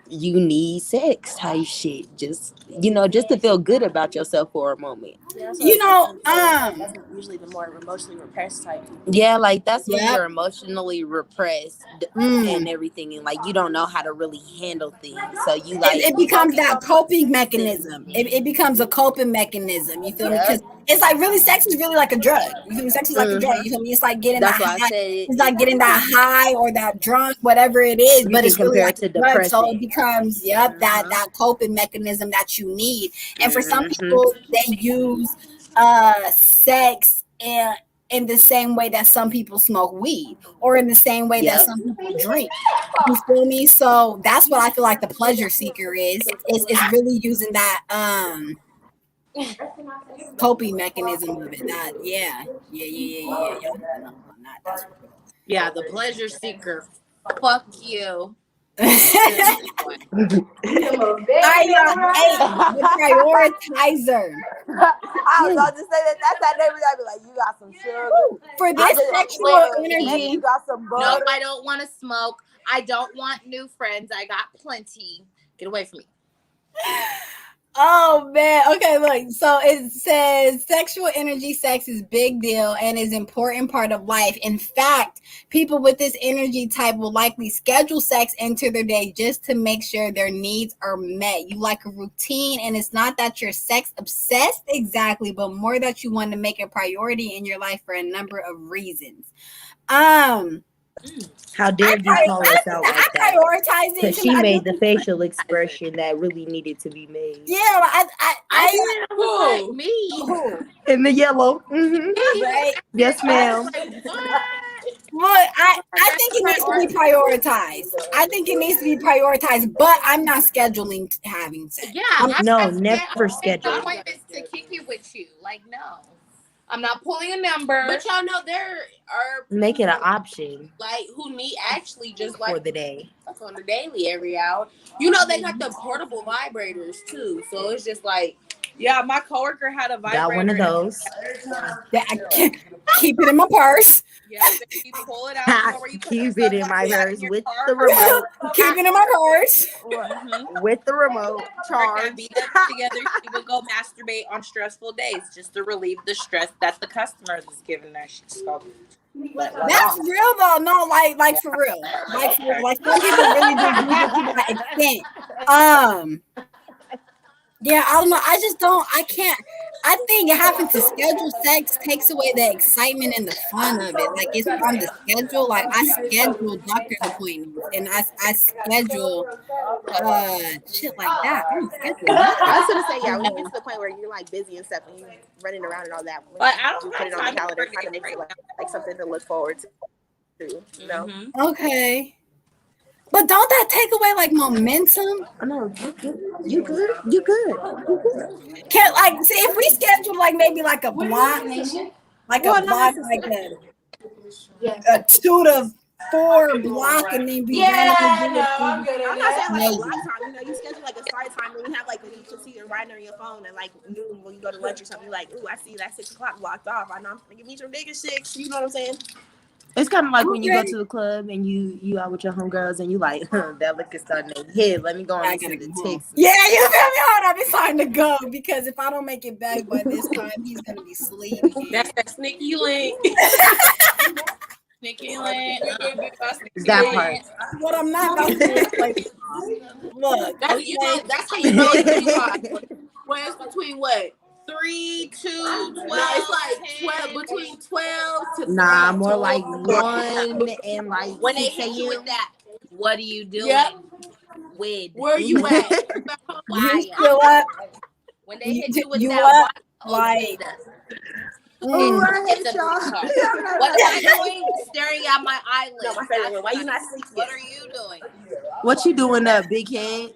S10: you need sex type shit, just, you know, just to feel good about yourself for a moment.
S4: You know,
S5: that's usually the more emotionally repressed type.
S10: Yeah, like that's when you're emotionally repressed and everything, and like you don't know how to really handle things. So you like
S4: it becomes that coping mechanism. It becomes a coping mechanism. You feel me? Because it's like really, sex is really like a drug. You feel me? Sex is like a drug. You feel me? It's like getting that high. It's like getting that high or that drunk, whatever it is. But it's really like a drug. So it becomes that coping mechanism that you need. And for some people, they use sex in the same way that some people smoke weed, or in the same way that some people drink. You feel me? So that's what I feel like the pleasure seeker is really using that coping mechanism of it. That yeah. Y'all need to know on that. That's for real.
S9: Yeah, the pleasure seeker. Fuck you.
S4: All right, y'all. Hey, the prioritizer.
S7: I was about to say that's that neighbor that be like, you got some sugar.
S4: For this sexual energy,
S7: You got some butter.
S9: Nope, I don't want to smoke. I don't want new friends. I got plenty. Get away from me.
S4: oh man. Okay, look. So it says sexual energy, sex is big deal and is important part of life. In fact, people with this energy type will likely schedule sex into their day just to make sure their needs are met. You like a routine, and it's not that you're sex obsessed exactly, but more that you want to make a priority in your life for a number of reasons.
S8: How dare you call us out like that?
S4: Prioritize it
S8: Because she made the facial expression that really needed to be made.
S4: Yeah, I
S9: Who? Me.
S8: In the yellow. Mm-hmm.
S4: right.
S8: Yes, ma'am.
S4: Look, I think it needs to be prioritized. I think it needs to be prioritized, but I'm not scheduling having sex.
S9: Yeah.
S8: No, never schedule.
S9: Appointments to kick it with you. Like, no. I'm not pulling a number. But y'all know there are
S8: Make it an option
S9: like who need actually just
S8: for
S9: like
S8: the day.
S9: fuck on the daily every hour. You know they got the portable vibrators too. So it's just like, yeah, my coworker had a vibrator.
S8: Got one of those.
S4: Keep it in my purse.
S9: Yeah, you pull it out. Where you
S8: Keep it in my purse with the remote.
S4: Keep it in my purse.
S8: With the remote charge.
S9: Be together. She would go masturbate on stressful days just to relieve the stress that the customer is giving her. So
S4: that's real though. No, like for real. Like for real. Like some people really do to that extent. Yeah, I don't know. I can't. I think having to schedule sex takes away the excitement and the fun of it. Like it's on the schedule. Like I schedule doctor's appointments and I schedule shit like that.
S11: I was gonna say, yeah, when you get to the point where you're like busy and stuff and you running around and all that,
S9: but I don't
S11: put it on the calendar, kind of makes it like something to look forward to. You know?
S4: Okay. But don't that take away like momentum?
S8: No, you good. You good.
S4: Can't like see if we schedule like maybe like a block, like a 2 to 4 block, and then be
S11: I'm not saying like a block time. You know, you schedule like a start time when you have like you can see you're writing on your phone and like noon when you go to lunch or something. You're like, ooh, I see that 6 o'clock blocked off. I know I'm gonna meet your nigga 6. You know what I'm saying?
S8: It's kind of like when you go to the club and you out with your homegirls and you like, that liquor starting to hit. Let me go on and send the text.
S4: Yeah, you feel me? Hold on, it's time to go because if I don't make it back by this time, he's gonna be sleeping.
S5: That's that sneaky link. Sneaky link.
S8: That part.
S4: What I'm not gonna do is like, look.
S5: That's, you know, that's how you know it's 25. Well, it's between what? 3, 2, 12. No, it's like 12, between 12 to 3.
S8: Nah, more like 1 and like
S5: when they hit you with that,
S9: what are you doing?
S5: Yep.
S9: With
S5: where you at?
S4: You still up?
S9: When they hit you with
S4: you
S9: that,
S4: up? Like.
S9: I hate y'all. What am I doing? Staring at my eyelids.
S11: No, my favorite one. Why you not sleeping?
S9: What are you doing?
S8: What you doing up, big head?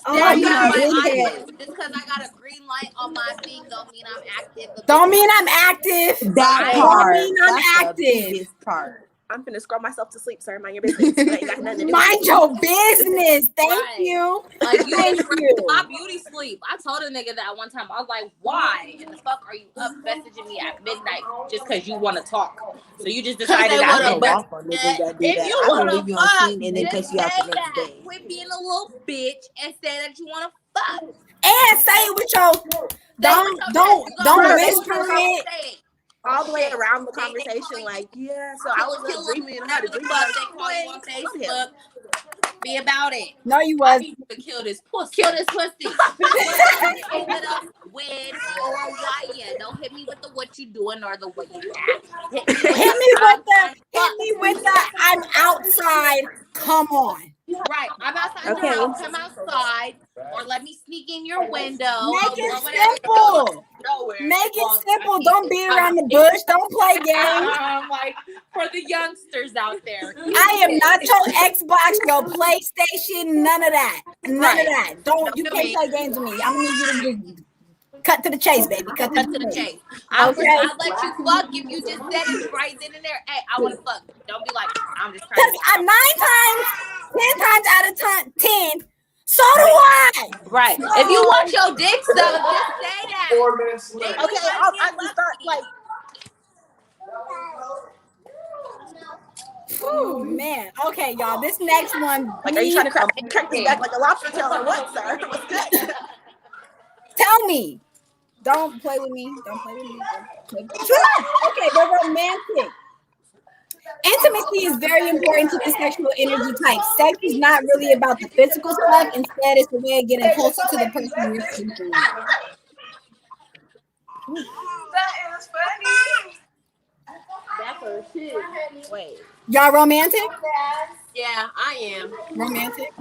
S9: Staring at my eyelids. Just because I got a green light on my thing don't mean I'm active.
S4: Don't mean I'm active.
S8: That part.
S4: Don't mean I'm active.
S8: Part.
S11: I'm finna scroll myself to sleep, sir. Mind your business. You ain't got nothing to do.
S4: Mind your business. Thank you.
S9: Like you
S4: Thank you.
S9: my beauty sleep. I told a nigga that one time. I was like, why in the fuck are you up messaging me at midnight just because you want to talk? So you just decided
S8: I
S9: that.
S8: if you want to fuck, and then cut you out the next day.
S9: Quit being a little bitch and say that you want to fuck.
S4: And say it with your don't whisper it.
S11: All the way around the conversation, like, yeah, so I was dreaming and how to dream about
S9: on Facebook. Be about it.
S4: No, you was.
S9: To kill this pussy. Kill this pussy. Hit it up with or why yeah. Don't hit me with the what you doing or the what you at.
S4: Hit me with the I'm outside. Come on.
S9: Right. I'm outside.
S11: Okay.
S9: Come outside. Or let me sneak in your window.
S4: Make it simple. Make it simple. Don't beat around the bush. Don't play games.
S9: Like for the youngsters out there.
S4: I am not your Xbox, your PlayStation, none of that. None of that. You can't play games with me. I'm gonna need you to Cut to the chase, baby. Cut to the chase.
S9: I'll
S4: Okay.
S9: let you fuck if you just said it right then and there. Hey, I want to fuck. Don't be like, I'm just trying
S4: Because
S9: to.
S4: 9 times, 10 times out of 10, so do I.
S9: Right.
S4: So,
S9: if you want your dick sucked, just say that.
S11: 4 minutes later.
S9: Maybe
S11: Okay,
S9: like
S11: I'll
S9: get
S11: just start like.
S4: oh man. Okay, y'all. This next one.
S11: Like, are you trying to crack this back like a lobster tail or what, sir? What's good?
S4: Tell me. Don't play with me. Don't play with me. Okay, they're romantic. Intimacy is very important to the sexual energy type. Sex is not really about the physical stuff. Instead, it's a way of getting closer to the person you're sleeping with.
S11: That is funny.
S9: That's her shit. Wait.
S4: Y'all romantic?
S9: Yeah, I am.
S4: Romantic?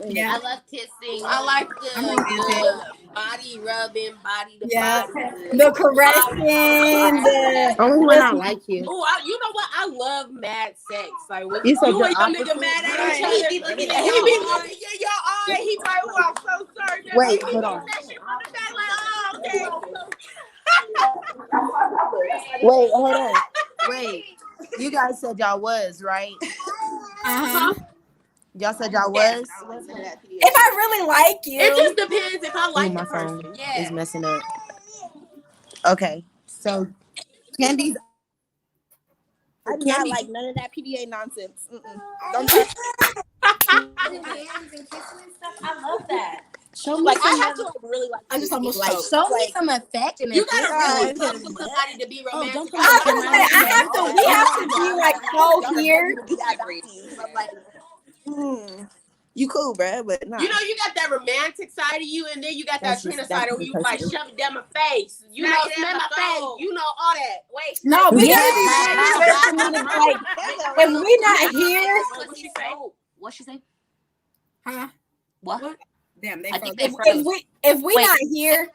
S4: Yeah.
S9: I love kissing. I like the body rubbing, body to body.
S4: The caressing, the
S10: Only when I like you.
S5: Oh, you know what? I love mad sex. Like when
S10: You said
S5: you
S10: you're
S5: and your
S10: opposite?
S5: nigga mad at each other, he be looking at your eye. He like, oh, I'm so sorry.
S10: Wait,
S5: He
S10: hold
S5: doing
S10: on.
S5: that shit from the back, like, oh, okay.
S10: Wait, hold on. Wait. You guys said y'all was, right?
S4: uh-huh.
S10: Y'all said y'all was?
S4: If I really like you.
S5: It just depends if I like
S10: my
S5: the person.
S10: phone
S5: Yeah.
S10: is messing up. Okay. So Candy's
S11: I do not like none of that PDA nonsense. Don't touch.
S9: I love that.
S10: show me
S11: Like, I
S10: some
S11: have to like really like.
S4: I just almost
S11: like.
S10: show me some affection.
S5: You gotta really love somebody to be romantic.
S10: don't put
S4: I was gonna say, we have to be like so here.
S11: You cool, bruh, but nah.
S5: You know, you got that romantic side of you, and then you got that trainer side of you, like shove it down my face. You know, smell my face. You know all that. Wait.
S4: No, we gotta be ready. Like, if we not here,
S9: What she say? What she say?
S4: huh?
S9: What?
S4: Damn, they
S9: I
S4: froze.
S9: think they
S4: If we
S9: Wait.
S4: not here,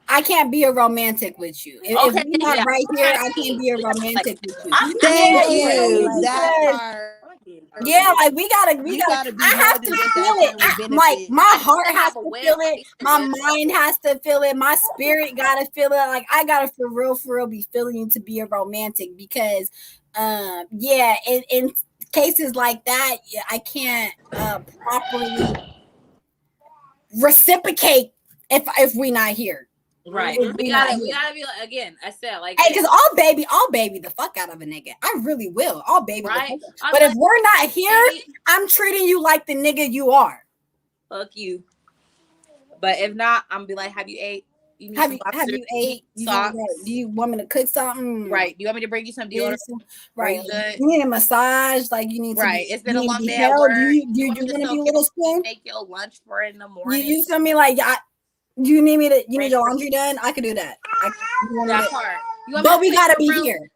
S4: I can't be a romantic with you. If
S9: Okay,
S4: we not
S9: yeah.
S4: right here, I can't be a romantic with you.
S10: Thank
S4: Yeah,
S10: you.
S4: because-
S10: That part.
S4: Yeah, like we gotta.
S10: be
S4: I have to
S10: more than just
S4: feel
S10: that
S4: it.
S10: friend with
S4: Like
S10: benefits.
S4: my heart
S9: have
S4: has
S9: a
S4: to
S9: way
S4: feel
S9: of
S4: it. My mind has to feel it. My spirit gotta feel it. Like I gotta for real be feeling you to be a romantic because, yeah, in cases like that, yeah, I can't properly reciprocate if we not here.
S9: Right.
S4: If
S9: We gotta be like, again, I said like
S4: Hey, because I'll baby the fuck out of a nigga. I really will. I'll baby the
S9: right.
S4: fuck out. But if we're not here,
S9: Hey,
S4: I'm treating you like the nigga you are.
S6: Fuck you. But if not, I'm be like, have you ate? You need
S4: Have
S6: some
S4: you
S6: lobster?
S4: ate?
S6: Socks?
S4: Do you want me to cook something?
S6: Right. Do you want me to bring you some deodorant?
S4: Right.
S6: Good.
S4: You need a massage. Like you need to.
S6: Right. It's been
S4: you
S6: a
S4: need to
S6: long
S4: be
S6: day at
S4: held.
S6: work.
S4: Do you
S6: want
S4: want to
S6: soak
S4: be a
S6: your-
S4: little spoon?
S6: Make your lunch for in the morning.
S4: You feel me? Like you need me to. You need your laundry done. I could do that.
S6: That part. You want me
S4: But
S6: to
S4: we
S6: clean
S4: gotta
S6: your
S4: be
S6: room?
S4: here.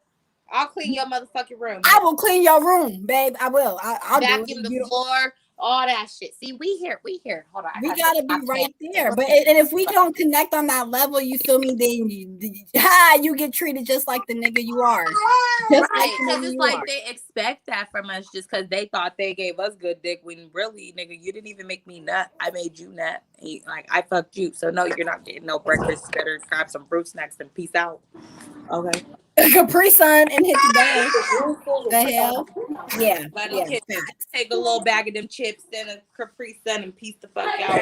S6: I'll clean your motherfucking room.
S4: I will clean your room, babe. I will. I'll
S6: Vacuum
S4: do
S6: the
S4: it.
S6: floor, all that shit. See, we here. Hold on.
S4: We gotta be right there. But and if we don't connect on that level, you feel me? Then you get treated just like the nigga you are. Just
S6: Right,
S4: the
S6: because
S4: nigga
S6: it's
S4: you
S6: like
S4: are.
S6: they expect that from us just because they thought they gave us good dick when really, nigga, you didn't even make me nut. I made you nut. Like, I fucked you. So, no, you're not getting no breakfast. You better grab some fruit snacks and peace out. Okay.
S4: Capri Sun and hit the door. The hell? Yeah.
S6: Let
S4: Yeah.
S6: them
S4: Facts.
S6: take a little bag of them chips and a Capri Sun and peace the fuck out.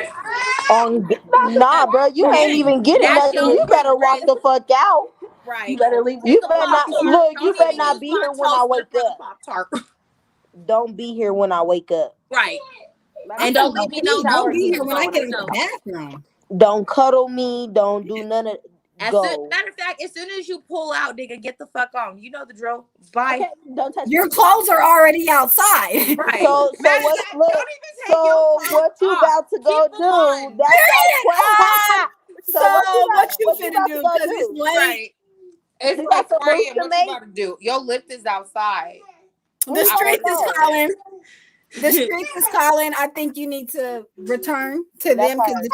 S8: Nah, bro, you ain't even getting
S6: That's
S8: nothing.
S6: your
S8: You better walk the fuck out.
S6: Right.
S8: You better leave. You better not look. You better not be here when I wake up. Don't be here when I wake up.
S6: Right. And don't leave me no
S4: Don't be
S6: notes.
S4: here when I get in the bathroom.
S8: Don't cuddle me. Don't do none of.
S6: Matter of fact, as soon as you pull out, nigga, get the fuck on. You know the drill. Bye.
S8: Okay, don't touch
S4: Your
S8: me.
S4: clothes are already outside.
S6: Right.
S8: So what you about to go do? That's that question.
S4: So what you finna do? Because it's late.
S6: Right. It's
S8: You
S6: like
S8: got some
S6: 4
S8: moves
S6: a.m.
S8: to
S6: What
S8: make?
S6: you about to do? Your lift is outside.
S4: The streets is calling. The streets is calling. I think you need to return to them because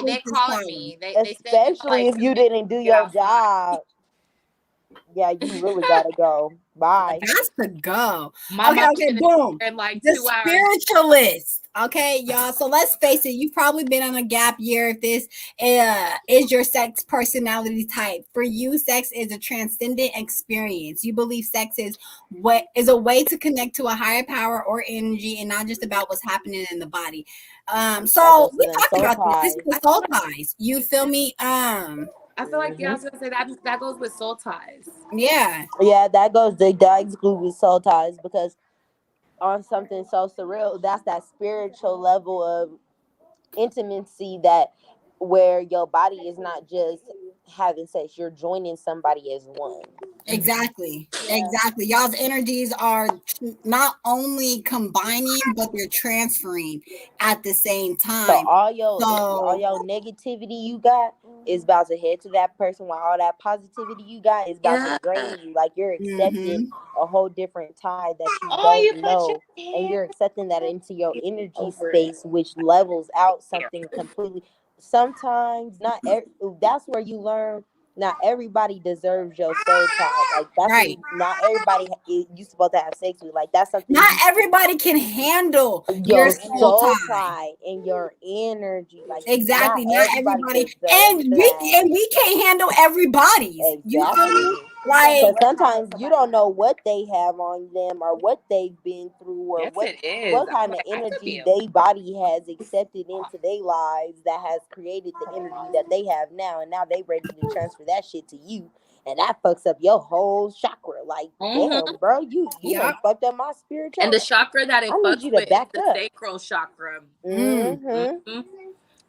S6: they calling me. They
S8: Especially if you didn't do your job. Yeah, you really gotta go. Bye.
S4: That's to go.
S6: My mom
S4: Okay, boom.
S6: in like
S4: The
S6: 2 hours.
S4: spiritualist. Okay, y'all. So let's face it, you've probably been on a gap year if this is your sex personality type. For you, sex is a transcendent experience. You believe sex is what is a way to connect to a higher power or energy and not just about what's happening in the body.
S8: That
S4: So
S8: goes to
S4: we
S8: them
S4: talked
S8: soul
S4: about this. This
S8: ties.
S4: is the soul ties. You feel me?
S6: I feel like I was gonna say that goes with soul ties.
S4: Yeah.
S8: Yeah, that excludes with soul ties because on something so surreal, that's that spiritual level of intimacy that where your body is not just having sex, you're joining somebody as one.
S4: Exactly. Exactly. Y'all's energies are not only combining, but they're transferring at the same
S8: So
S4: time.
S8: all
S4: So
S8: your negativity you got is about to head to that person, while all that positivity you got is about to
S6: Yeah.
S8: drain you. Like you're accepting
S4: mhm.
S8: a whole different tide that you
S6: Oh, you
S8: don't
S6: put your
S8: know, and
S6: hand
S8: you're accepting that into your energy
S6: over it.
S8: space, which levels out something completely. Sometimes that's where you learn. Not everybody deserves your soul tie. Like that's
S4: Right.
S8: when not everybody you supposed to have sex with. Like that's something
S4: Not
S8: you
S4: everybody can handle your
S8: your
S4: soul
S8: soul
S4: tie.
S8: tie and your energy. Like not
S4: Exactly. Not
S8: everybody
S4: everybody.
S8: deserves that.
S4: And we can't handle everybody's. You feel
S8: Exactly.
S4: me? Like
S8: Because sometimes you don't know what they have on them or what they've been through or
S6: Yes, it is.
S8: what
S6: I'm
S8: kind of
S6: like, I could be
S8: energy
S6: a
S8: they body has accepted into their lives that has created the energy that they have now, and now they ready to transfer that shit to you, and that fucks up your whole chakra. Like damn, bro, you
S4: yeah.
S8: done fucked up my spiritual.
S6: And the chakra that it
S8: I need
S6: fucks
S8: you to
S6: with is
S8: back
S6: the
S8: up.
S6: sacral chakra.
S8: Mm-hmm.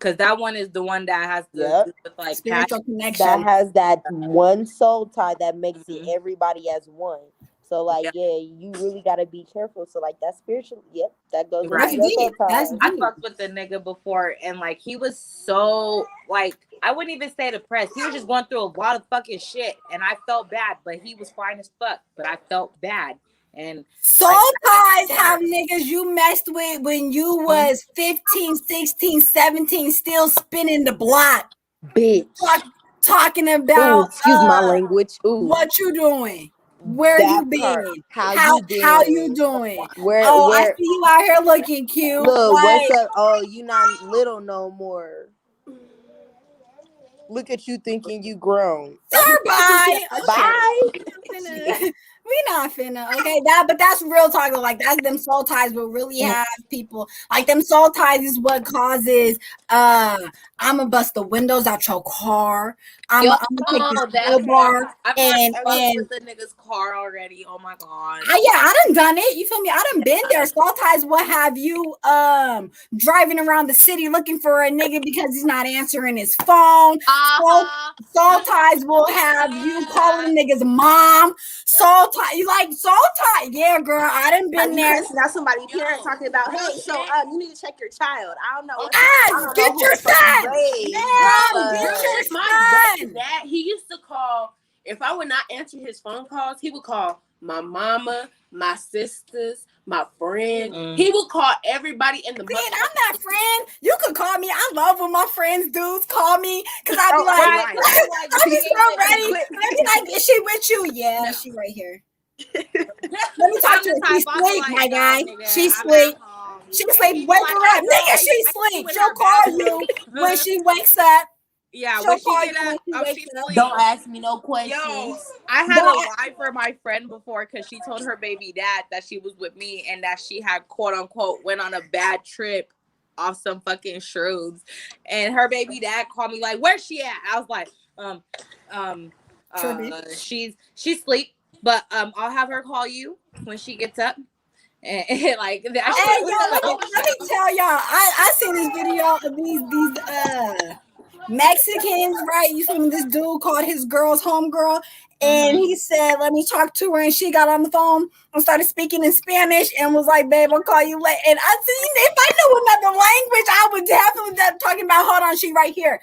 S6: Because that one is the one that has to
S8: Yep.
S6: do with like passion.
S4: Spiritual
S8: That
S4: connection.
S8: has that one soul tie that makes it
S6: Mhm.
S8: everybody as one. So like,
S6: Yeah,
S8: yeah, you really gotta be careful. So like that spiritual, yep, that goes into
S4: That's
S6: right.
S8: your soul
S4: deep. That's
S8: ties.
S6: I
S4: deep.
S6: fucked with the nigga before, and like he was so like I wouldn't even say depressed. He was just going through a lot of fucking shit, and I felt bad. But he was fine as fuck. But I felt bad, and
S4: Soul
S6: like
S4: ties have niggas you messed with when you was 15, 16, 17, still spinning the block.
S8: Bitch.
S4: Talking
S8: Ooh,
S4: about
S8: excuse my language. Ooh,
S4: what you doing, where you
S8: that part.
S4: been,
S8: How
S4: how
S8: you
S4: you
S8: been?
S4: doing.
S8: Where
S4: Oh, I
S8: where
S4: see you out here looking cute.
S8: look, what's
S4: Like
S8: up? Oh, you not little no more. Look at you thinking you grown.
S4: sir, bye. Okay.
S8: Bye.
S4: We not finna, okay. But that's real talk though. Like that's them soul ties will really have people like them soul ties is what causes I'ma bust the windows out your car. I'ma take this
S6: that
S4: full
S6: part.
S4: bar
S6: I fucked
S4: and
S6: with the nigga's car already. Oh my god.
S4: I done it. You feel me? I done been there. Soul ties will have you driving around the city looking for a nigga because he's not answering his phone. Soul ties will have you calling niggas mom. Soul tie, you like soul tie? Yeah, girl, I done been
S11: You
S4: there.
S11: cussing out somebody's parent talking about, hey, so you need to check your child. I don't know what
S4: Get your son. Ma'am, get
S6: Bro,
S4: your
S6: my
S4: son.
S6: dad, he used to call. If I would not answer his phone calls, he would call my mama, my sisters, my friend. He would call everybody in the
S4: Man, I'm that friend. You could call me. I love when my friends dudes call me because I'll be
S6: right.
S4: I'll be so ready. And they be like, is she with you? Yeah, she right here. Let me talk to her. She sleep, my guy. She sleep. She sleep. Wake her up. Nigga, she sleep. She'll call you when she wakes up.
S6: Yeah,
S4: She'll
S6: when she
S4: call
S6: get
S4: you when
S6: up,
S4: she wakes up.
S10: Don't ask me no
S6: Yo,
S10: questions.
S6: I had to lie for my friend before because she told her baby dad that she was with me and that she had quote unquote went on a bad trip off some fucking shrooms. And her baby dad called me like, "Where's she at?" I was like, she's asleep, but I'll have her call you when she gets up. And like that.
S4: Hey, yo, let me tell y'all. I seen this video of these Mexicans, right? You see this dude called his girl's homegirl, and he said, "Let me talk to her." And she got on the phone and started speaking in Spanish and was like, "Babe, I'll call you later." And I see if I knew another language, I would definitely be talking about. Hold on, she right here.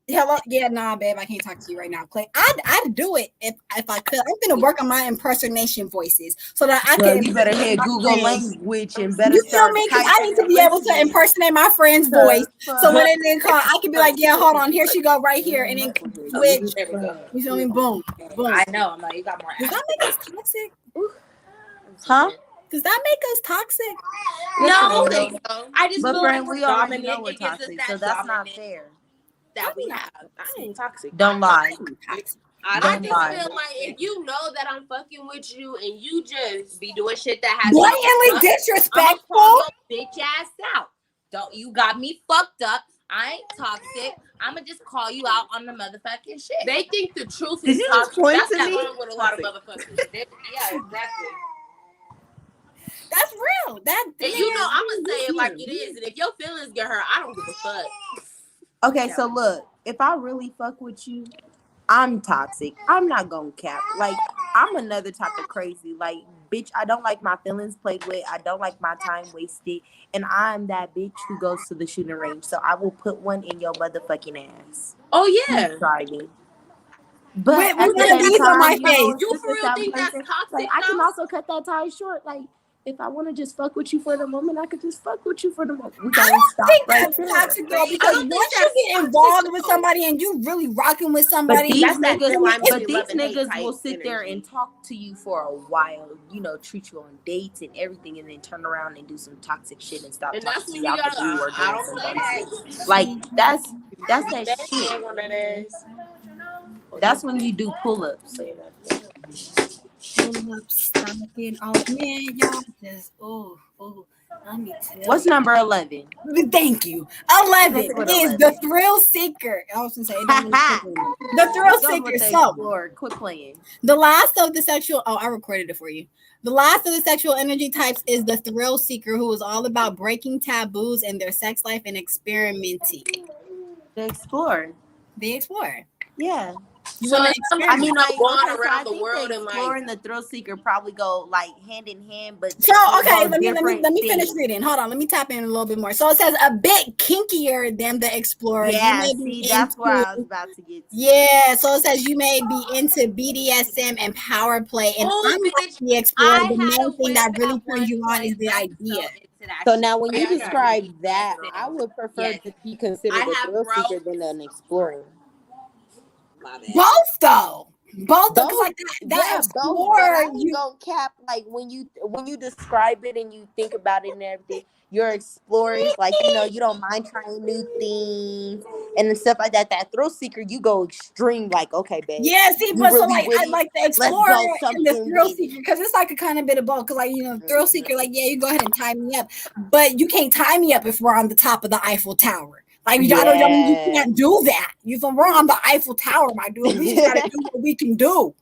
S4: Hello, yeah, nah, babe, I can't talk to you right now. Clay, I'd do it if I could. I'm gonna work on my impersonation voices so that I
S10: Girl,
S4: can.
S10: you better hit
S4: My
S10: Google
S4: friends.
S10: language and better
S4: You feel
S10: start
S4: me? Because I
S10: typing
S4: need to
S10: and
S4: be able to
S10: listening.
S4: impersonate my friend's voice. So when they call, I can be like, "Yeah, hold on, here she go, right here," and then switch.
S6: There we go.
S4: You feel me? Boom, boom.
S6: I know. I'm like, you got more.
S4: Does that make us toxic?
S10: Huh?
S4: Does that make us toxic?
S5: No, I don't think so. I just
S10: But
S5: feel
S10: friend,
S5: like
S10: we
S5: we're
S10: already
S5: dominant.
S10: know we're
S5: It gives us
S10: toxic,
S5: that
S10: so that's not
S5: dominant
S10: fair.
S5: that we have. I ain't toxic.
S10: Don't lie.
S5: I
S10: Don't
S5: just
S10: lie.
S5: feel like if you know that I'm fucking with you and you just be doing shit that has
S4: Blatantly
S5: I'm gonna
S4: disrespectful.
S6: Call your bitch ass out. Don't you got me fucked up? I ain't toxic. I'ma just call you out on the motherfucking shit.
S5: They think the truth
S10: Did
S5: is
S10: you just
S5: toxic.
S10: point
S5: That's
S10: to
S5: what's
S10: me?
S5: wrong with a lot of motherfuckers. Yeah, exactly.
S4: That's real.
S5: And you know, I'm gonna say it like it is. And if your feelings get hurt, I don't give a fuck.
S10: Okay, so look, if I really fuck with you, I'm toxic. I'm not gonna cap. Like, I'm another type of crazy. Like, bitch, I don't like my feelings played with. I don't like my time wasted. And I'm that bitch who goes to the shooting range. So I will put one in your motherfucking ass.
S5: Oh yeah.
S10: Keep driving. But
S4: With
S10: at
S4: one
S10: the
S4: of
S10: same
S4: these on my
S10: time, you know,
S4: face.
S5: You
S10: just
S5: for real
S10: that
S5: think that's
S10: person,
S5: toxic?
S10: like, I can
S5: though?
S10: also cut that tie short. Like, if I want to just fuck with you for the moment, I could just fuck with you for the moment. We
S4: I
S10: gotta
S4: don't
S10: stop
S4: think
S10: right
S4: that's
S10: there.
S4: toxic though,
S5: I
S4: because
S5: don't think
S4: once
S5: that's
S4: you get
S5: toxic,
S4: involved with
S5: though.
S4: somebody and you really rocking with
S10: But
S4: somebody,
S10: these
S5: That's that
S10: niggas,
S5: thin line
S10: but
S5: between
S10: these
S5: love and hate
S10: niggas
S5: type
S10: will sit there
S5: energy.
S10: and talk to you for a while, you know, treat you on dates and everything, and then turn around and do some toxic shit and stop
S5: And
S10: talking
S5: that's
S10: to
S5: when
S10: you
S5: you
S10: out the
S5: gotta.
S10: blue or
S5: I
S10: doing
S5: don't
S10: some
S5: play
S10: dumb
S5: that.
S10: shit. Like that's that
S5: That
S10: shit.
S5: ain't what it is.
S10: That's when you do pull ups.
S4: pull up, stocking off, man, y'all just let me tell
S10: What's
S4: you.
S10: number 11?
S4: Thank you.
S10: Let's
S4: 11
S10: go with
S4: is the
S10: 11.
S4: thrill seeker. I was gonna say it don't really
S10: Ha
S4: fit in. The thrill
S10: Let's go
S4: seeker.
S10: with the
S4: So
S10: explorer. Quit playing.
S4: the last of the sexual. Oh, I recorded it for you. The last of the sexual energy types is the thrill seeker, who is all about breaking taboos in their sex life and experimenting.
S10: The explorer.
S4: The explorer.
S10: Yeah.
S4: You
S5: So
S4: want to
S5: some
S10: I
S5: people
S10: mean,
S4: experiment?
S10: like,
S5: going
S10: okay, so I
S5: around the
S10: think the
S5: world and like
S10: explorer and the thrill seeker probably go like hand in hand, but
S4: So
S10: they
S4: okay,
S10: go
S4: let
S10: different
S4: me finish
S10: things.
S4: reading. Hold on, let me tap in a little bit more. So it says a bit kinkier than the explorer. You
S10: Yeah,
S4: may be
S10: see, that's where I was
S4: into
S10: about to get to.
S4: yeah. So it says you may be into BDSM and power play, and
S5: oh
S4: unlike
S5: bitch,
S4: the explorer,
S5: I
S4: the
S5: had
S4: main
S5: a
S4: thing
S5: whip
S4: that really
S5: at
S4: turns
S5: one
S4: you on is
S5: point.
S4: the
S5: I'm
S4: idea.
S5: so into that
S8: So
S5: shit.
S8: now, when
S5: Oh,
S8: you
S5: yeah, I got
S8: describe that, I
S5: BDSM.
S8: would prefer
S5: Yes.
S8: to be considered
S5: I
S8: a
S5: have
S8: thrill seeker
S5: broke.
S8: than an explorer.
S5: My bad.
S4: Both though, both because
S8: Both,
S4: like that
S8: yeah, both. But
S4: explorer,
S8: I ain't
S4: you
S8: gonna cap. Like when you describe it and you think about it and everything, your explorers, like you don't mind trying new things and then stuff like that. That thrill seeker, you go extreme. Like, okay, babe,
S4: yeah. See,
S8: you
S4: but so
S8: really
S4: like
S8: with
S4: I
S8: it?
S4: like the
S8: Let's
S4: explorer
S8: go
S4: and the
S8: something
S4: thrill
S8: with
S4: seeker
S8: it.
S4: because it's like a kind of bit of both. Because like thrill
S8: Mhm.
S4: seeker, like yeah, you go ahead and tie me up, but you can't tie me up if we're on the top of the Eiffel Tower. Like I mean, you
S8: Yeah.
S4: can't do that. You from we're on the Eiffel Tower, my dude. We just gotta do what we can do.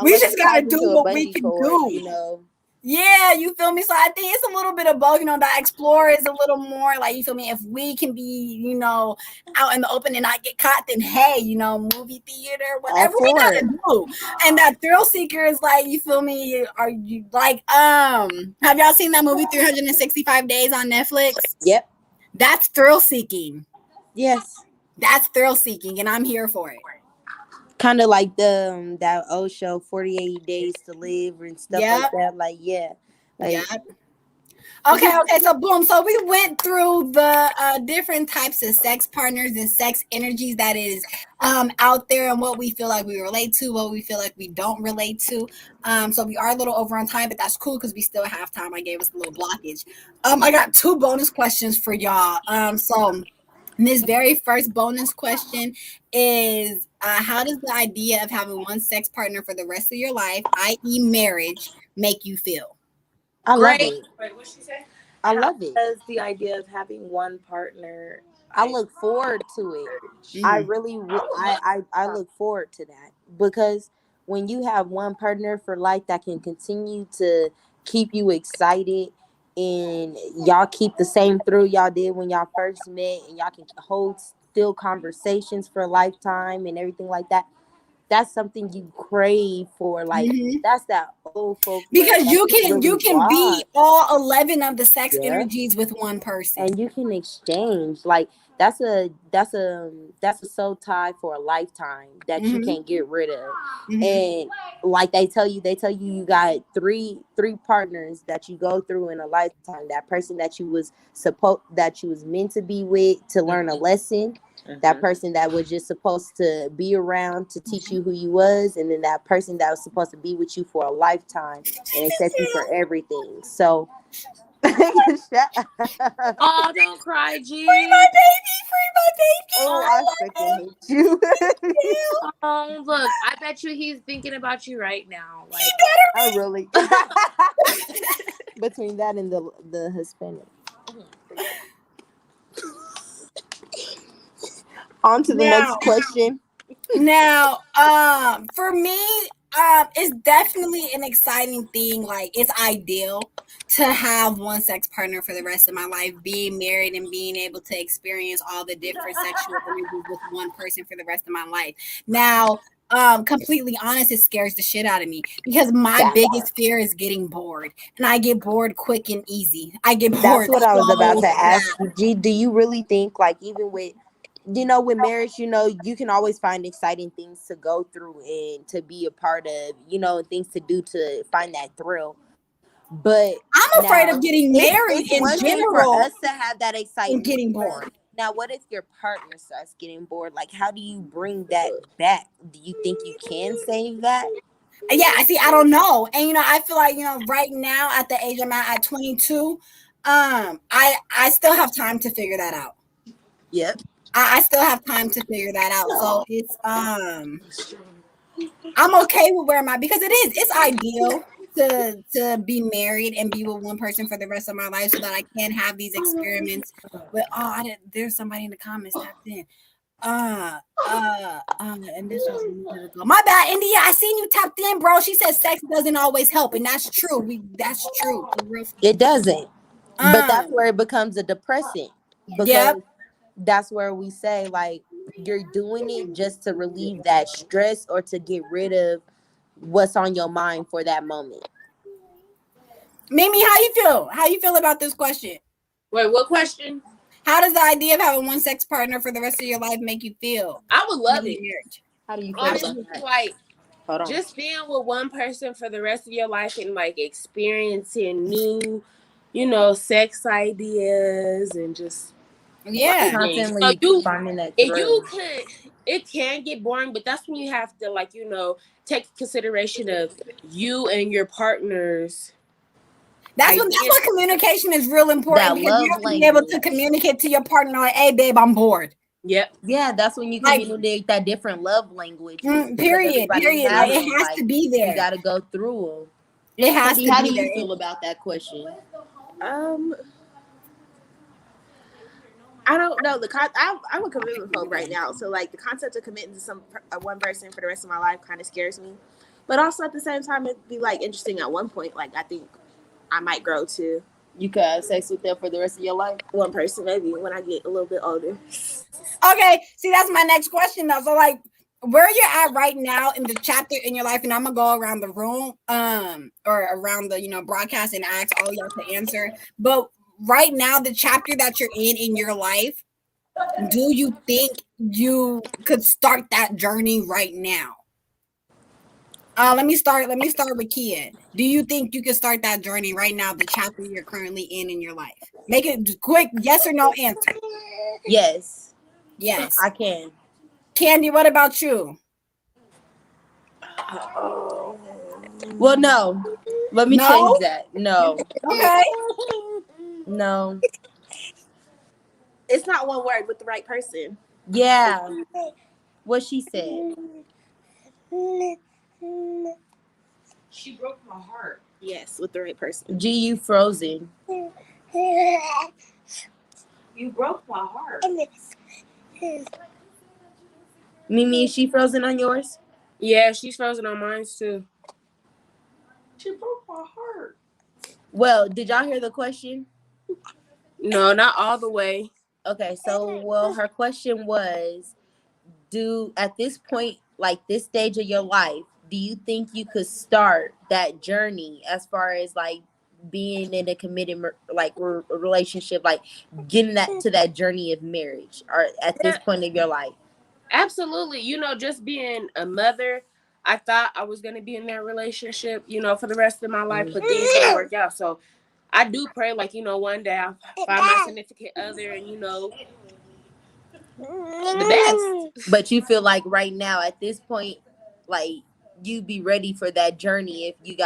S4: We
S8: Unless
S4: just
S8: you
S4: gotta
S8: tied
S4: do
S8: into a
S4: what we
S8: bungee
S4: can
S8: cord,
S4: do. Yeah, you feel me? So I think it's a little bit of both. The explorer is a little more like you feel me. If we can be, out in the open and not get caught, then hey, movie theater,
S8: all
S4: whatever we
S8: for
S4: gotta
S8: it.
S4: do. And that thrill seeker is like, you feel me? Are you like, have y'all seen that movie 365 Days on Netflix?
S8: Yep.
S4: That's thrill seeking.
S8: Yes.
S4: That's thrill seeking, and I'm here for it.
S8: Kind of like the that old show 48 Days to Live and stuff like
S4: Yep.
S8: that. Like, yeah. Like,
S4: Yep. Okay, so boom. So we went through the different types of sex partners and sex energies that is out there and what we feel like we relate to, what we feel like we don't relate to. So we are a little over on time, but that's cool because we still have time. I gave us a little blockage. I got 2 bonus questions for y'all. So this very first bonus question is how does the idea of having one sex partner for the rest of your life, i.e. marriage, make you feel?
S8: I love
S5: Great.
S8: it.
S5: Wait, what she say?
S8: I love it.
S6: Does the idea of having one partner?
S8: I look forward to it. I really, I look forward to that because when you have one partner for life that can continue to keep you excited and y'all keep the same thrill y'all did when y'all first met and y'all can hold still conversations for a lifetime and everything like that. That's something you crave for. Like, that's that old folk love
S4: Because
S8: that
S4: you
S8: you
S4: can
S8: really
S4: you can be
S8: want.
S4: all 11 of the sex
S8: Yeah.
S4: energies with one person.
S8: And you can exchange. Like, that's a soul tie for a lifetime that you can't get rid of. And like they tell you you got three partners that you go through in a lifetime. That person that you was meant to be with to learn a lesson, That person that was just supposed to be around to teach you who you was, and then that person that was supposed to be with you for a lifetime and accept you for everything. So shut up.
S5: Oh, don't cry,
S4: Free my
S5: G.
S4: baby, free my baby.
S8: Oh,
S4: I
S8: I
S4: love
S8: freaking
S4: him.
S8: hate you.
S5: Oh, look, I bet you he's thinking about you right now.
S4: He
S5: Like,
S8: I
S4: better
S8: really between that and the Hispanic. On to
S4: be.
S8: the next
S4: Now,
S8: question.
S4: for me, it's definitely an exciting thing. Like, it's ideal to have one sex partner for the rest of my life, being married and being able to experience all the different sexual energies with one person for the rest of my life. Now, completely honest, it scares the shit out of me because my
S8: That part.
S4: biggest fear is getting bored, and I get bored quick and easy. I get
S8: That's
S4: bored
S8: what I was about
S4: so
S8: to ask
S4: fast.
S8: you. G, do you really think, like, even with, with marriage, you can always find exciting things to go through and to be a part of, and things to do to find that thrill. But
S4: I'm afraid
S8: now,
S4: of getting married
S8: it's
S4: in
S8: one thing for
S4: general
S8: us to have that
S4: and
S8: excitement.
S4: getting
S8: But
S4: bored.
S8: now, what if your partner starts getting bored? Like, how do you bring that back? Do you think you can save that?
S4: Yeah, I see. I don't know, and I feel like right now at the age I'm at 22, I still have time to figure that out.
S8: Yep.
S4: I still have time to figure that out. So it's I'm okay with where I'm at because it's ideal to be married and be with one person for the rest of my life so that I can have these experiments with there's somebody in the comments tapped in. And this was a minute ago. My bad, India. I seen you tapped in, bro. She said sex doesn't always help, and that's true. That's true for real.
S8: It doesn't. But that's
S4: Um,
S8: where it becomes a depressant,
S4: yep.
S8: because that's where we say, like, you're doing it just to relieve that stress or to get rid of what's on your mind for that moment.
S4: Mimi, how you feel? How you feel about this question?
S5: wait, what question?
S4: How does the idea of having one sex partner for the rest of your life make you feel?
S5: I would love
S4: In
S5: it.
S4: marriage?
S8: How do you feel about
S5: Honestly,
S8: that?
S5: like,
S8: Hold on.
S5: just being with one person for the rest of your life and like experiencing new, sex ideas and just
S4: Yeah.
S5: things.
S8: Constantly finding that
S5: And you
S8: thrill.
S5: could, it can get boring, but that's when you have to, like, take consideration of you and your partner's
S4: That's
S5: ideas.
S4: why communication is real important
S8: That
S4: because you
S8: love
S4: have to be able to
S8: language.
S4: communicate to your partner like, "Hey, babe, I'm bored."
S5: Yep.
S8: Yeah, that's when you
S4: Like,
S8: communicate that different love language, because
S4: period.
S8: everybody
S4: Like,
S8: have
S4: it
S8: them.
S4: has
S8: Like,
S4: to be
S8: you
S4: there.
S8: got to go through
S4: It
S8: them.
S4: has
S8: Cody,
S4: to
S8: how do
S4: be
S8: you
S4: there.
S8: feel about that question?
S11: Um, I don't know. I'm a commitment phobe right now, so like the concept of committing to one person for the rest of my life kind of scares me. But also at the same time, it'd be like interesting at one point. Like I think I might grow to
S8: You could have sex with them for the rest of your life.
S11: one person maybe when I get a little bit older.
S4: Okay, see, that's my next question though. So, like, where you're at right now in the chapter in your life, and I'm gonna go around the room, or around the broadcast and ask all y'all to answer. But right now, the chapter that you're in your life, do you think you could start that journey right now? Let me start with Kia. Do you think you can start that journey right now, the chapter you're currently in your life? Make it quick, yes or no answer.
S8: Yes,
S4: Yes.
S8: I can.
S4: Candy, what about you?
S8: Well, no. Let me change
S4: No?
S8: that. No.
S4: Okay.
S8: No.
S11: It's not one word with the right person.
S8: Yeah. What she said.
S6: She broke my heart.
S11: Yes, with the right person.
S8: G, you frozen.
S6: You broke my heart.
S8: Mimi, is she frozen on yours?
S5: Yeah, she's frozen on mine too.
S6: She broke my heart.
S8: Well, did y'all hear the question?
S5: No, not all the way.
S8: Okay, so, well, her question was, at this point, like this stage of your life, do you think you could start that journey as far as like being in a committed relationship, like getting to that journey of marriage, or at this point of your life?
S5: Absolutely. Just being a mother, I thought I was going to be in that relationship, for the rest of my life, but things didn't work out. So I do pray, like, one day I'll find my significant other and,
S10: the best. But you feel like right now at this point, like you'd be ready for that journey if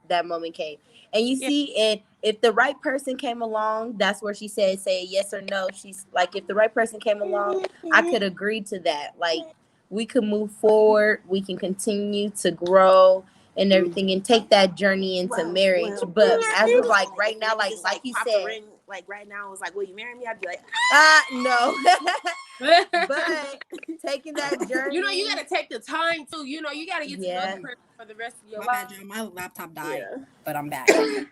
S10: that moment came. And you see, and if the right person came along, that's where she said, say yes or no. She's like, if the right person came along, I could agree to that. Like, we could move forward, we can continue to grow and everything and take that journey into marriage. But as of like right now, like you said,
S11: like right now, it's like, will you marry me? I'd be like,
S10: no. But taking that journey,
S5: you know, you gotta take the time too. You know, you gotta get to know the person for the rest of your life.
S4: My laptop died, but I'm back.
S10: You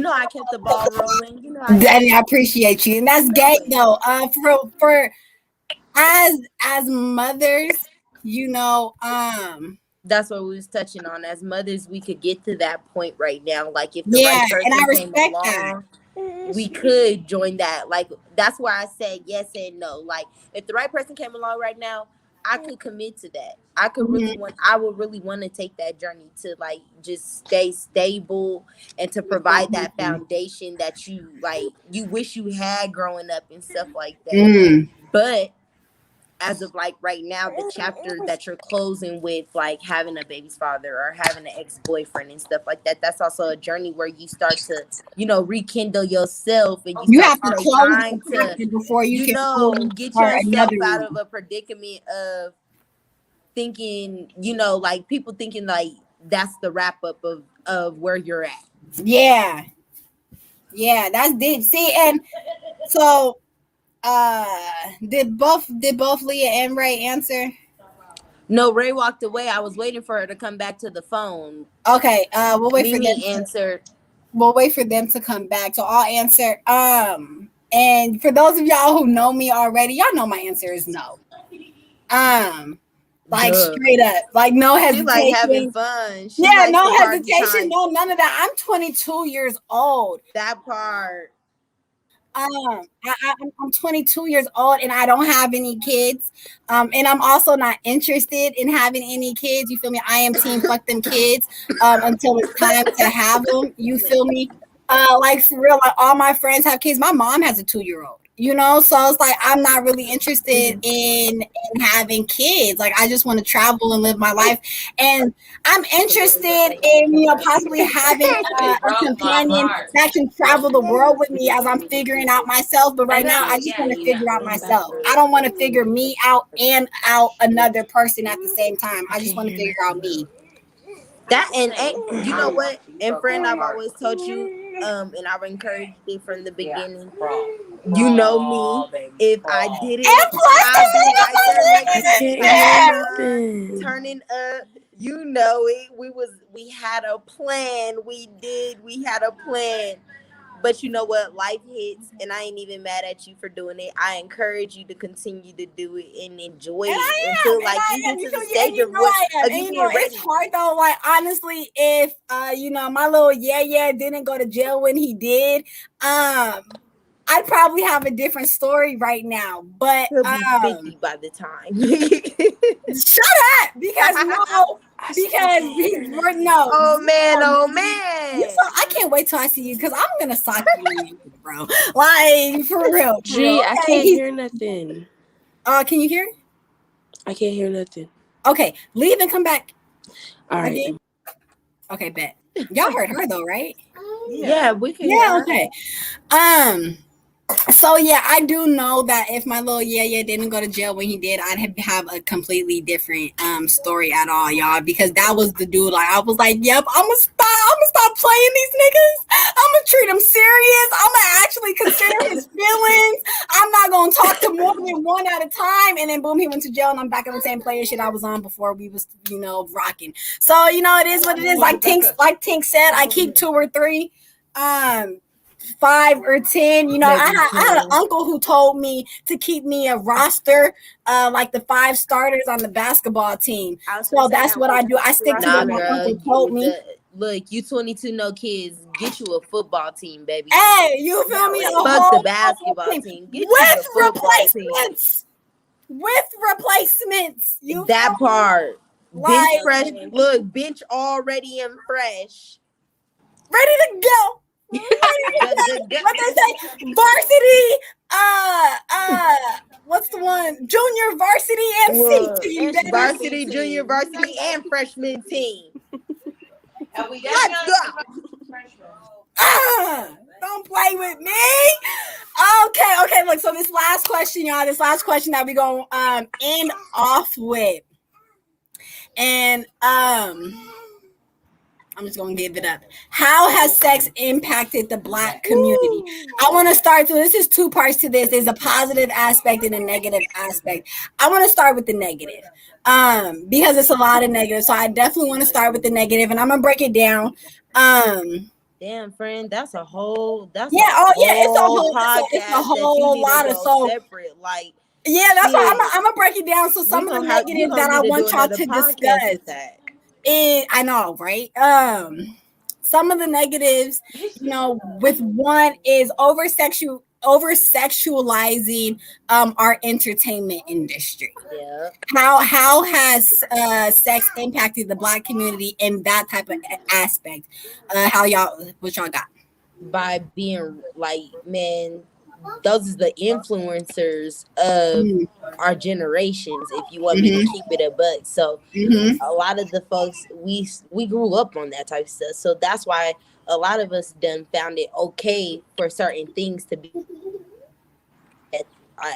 S10: know, I kept the ball rolling. You know,
S4: I appreciate you, and that's gay though. For as mothers, you know,
S10: that's what we was touching on. As mothers, we could get to that point right now. Like if the
S4: yeah,
S10: right person
S4: and I
S10: came
S4: respect
S10: along,
S4: that.
S10: we could join that. Like that's why I said yes and no. Like if the right person came along right now, I could commit to that. I could I would really want to take that journey to like just stay stable and to provide that foundation that you wish you had growing up and stuff like that. But as of like right now, the chapter that you're closing with like having a baby's father or having an ex-boyfriend and stuff like that, that's also a journey where you start to, you know, rekindle yourself and
S4: you have to close to before you can
S10: get yourself out of a predicament of thinking, you know, like people thinking like that's the wrap up of where you're at.
S4: Yeah, that's deep. See, and so did both Leah and Ray answer?
S10: No, Ray walked away. I was waiting for her to come back to the phone.
S4: Okay, we'll wait for them.
S10: Answer.
S4: We'll wait for them to come back. So I'll answer. And for those of y'all who know me already, y'all know my answer is no. Like straight up, like no hesitation. She like
S10: having fun. She
S4: no hesitation, no none of that. I'm 22 years old.
S10: That part.
S4: I'm 22 years old and I don't have any kids. And I'm also not interested in having any kids. You feel me? I am team fuck them kids until it's time to have them. You feel me? Like for real, like all my friends have kids. My mom has a 2-year-old. You know, so it's like I'm not really interested in having kids. Like I just want to travel and live my life, and I'm interested in, you know, possibly having a companion that can travel the world with me as I'm figuring out myself. But right now, I just want to figure out myself. I don't want to figure me out and out another person at the same time. I just want to figure out me.
S10: That and you know what? And friend, I've always told you, and I've encouraged you from the beginning. You know me. If I did it, I'd be right there turning up. You know it. We had a plan. We had a plan. But you know what? Life hits, and I ain't even mad at you for doing it. I encourage you to continue to do it and enjoy it until like you get to the stage of what you get ready.
S4: It's hard though. Like honestly, if you know, my little didn't go to jail when he did, I'd probably have a different story right now. But
S10: he'll be 50 by the time.
S4: Shut up, because no.
S10: Oh man.
S4: So I can't wait till I see you because I'm gonna sock you, bro. Like for real.
S11: Gee, I can't hear nothing.
S4: Can you hear?
S11: I can't hear nothing.
S4: Okay, leave and come back.
S11: All right.
S4: Okay, bet. Y'all heard her though, right?
S10: Yeah, we can.
S4: Yeah, okay. So yeah, I do know that if my little didn't go to jail when he did, I'd have a completely different story at all, y'all, because that was the dude. Like I was like, yep, I'm gonna stop playing these niggas. I'm gonna treat them serious. I'm gonna actually consider his feelings. I'm not gonna talk to more than one at a time. And then boom, he went to jail, and I'm back on the same player shit I was on before we was, you know, rocking. So you know, it is what it is. Like Tink said, I keep 2 or 3. 5 or 10, you know, I had an uncle who told me to keep me a roster, like the 5 starters on the basketball team. So that's what I do. I stick to what my uncle told me.
S10: Look, you 22, no kids. Get you a football team, baby.
S4: Hey, you feel me?
S10: Fuck the basketball team. Get
S4: with replacements. With replacements. You
S10: that part. Bench fresh. Look, bench already and fresh.
S4: Ready to go. What they say? Varsity What's the one? Junior varsity MC team.
S7: It's varsity, junior varsity, and freshman team.
S6: And we
S7: Let's go.
S4: Don't play with me. Okay. Look, so this last question, y'all. This last question that we gonna end off with, and I'm just gonna give it up. How has sex impacted the Black community? I want to start. So this is two parts to this. There's a positive aspect and a negative aspect. I want to start with the negative, because it's a lot of negative. So I definitely want to start with the negative, and I'm gonna break it down.
S10: Damn, friend, that's a whole. That's
S4: it's a whole
S10: podcast.
S4: It's a whole lot of
S10: separate. Like,
S4: yeah, that's why I'm gonna break it down. So some of the negatives that I want y'all to discuss. I know, right? Some of the negatives, with one is over sexualizing our entertainment industry.
S10: Yeah.
S4: How has sex impacted the Black community in that type of aspect? What y'all got?
S10: By being like, man, those is the influencers of our generations, if you want me to keep it a buck. So a lot of the folks, we grew up on that type of stuff. So that's why a lot of us done found it okay for certain things to be at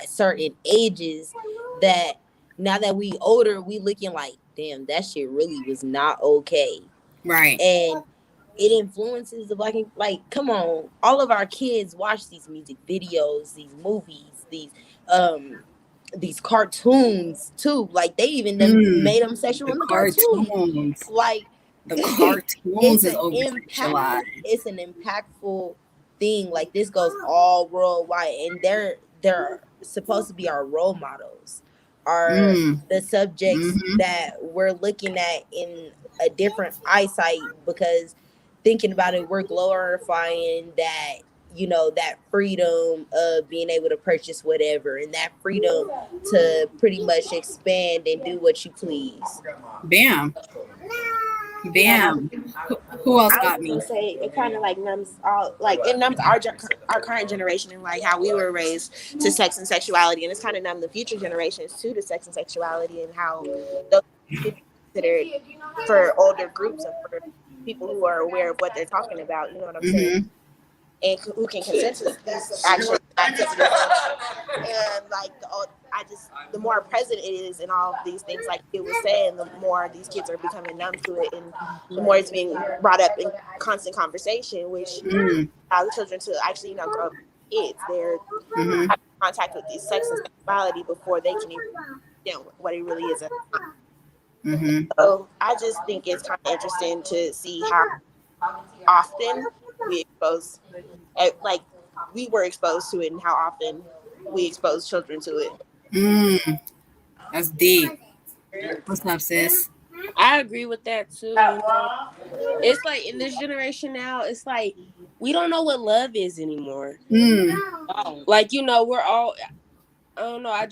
S10: certain ages, that now that we older, we looking like, damn, that shit really was not okay.
S4: Right.
S10: And it influences the Black, like, come on, all of our kids watch these music videos, these movies, these cartoons too. Like, they even made them sexual in the cartoons. Like,
S4: the cartoons is over.
S10: It's an impactful thing. Like, this goes all worldwide, and they're supposed to be our role models, are the subjects that we're looking at in a different eyesight, because thinking about it, we're glorifying that, that freedom of being able to purchase whatever, and that freedom to pretty much expand and do what you please.
S4: Bam. Who else got me?
S11: Say it kind of like numbs our current generation, and like how we were raised to sex and sexuality, and it's kind of numb the future generations too to sex and sexuality, and how those considered for older groups and for people who are aware of what they're talking about, you know what I'm saying, and who can consent to these actions, activities, and like the more present it is in all of these things, like it was saying, the more these kids are becoming numb to it, and the more it's being brought up in constant conversation, which allows children to actually, grow up kids. They're having contact with these sex and sexuality before they can even, what it really is. So I just think it's kind of interesting to see how often we were exposed to it, and how often we expose children to it.
S4: That's deep. What's up, sis?
S5: I agree with that too. It's like in this generation now, it's like we don't know what love is anymore. Like, we're all, I don't know,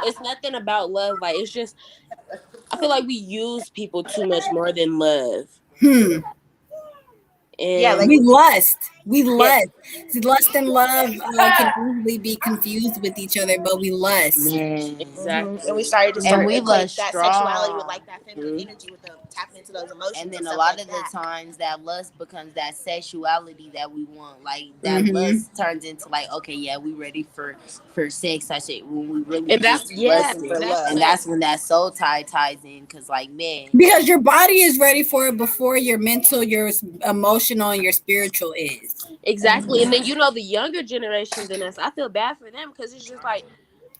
S5: it's nothing about love. Like, it's just, I feel like we use people too much more than love. And
S4: we lust. See, lust and love can easily be confused with each other, but we lust.
S5: Exactly.
S11: And we started to
S10: lust
S11: that sexuality with like that feminine energy, with the tapping into those emotions.
S10: And then a lot of the times that lust becomes that sexuality that we want. Like, that lust turns into like, okay, yeah, we ready for sex. I said, when we really,
S5: and that's
S10: and that's when that soul tie ties in, because like, man,
S4: because your body is ready for it before your mental, your emotional, and your spiritual is.
S5: Exactly. And then the younger generation than us, I feel bad for them, because it's just like,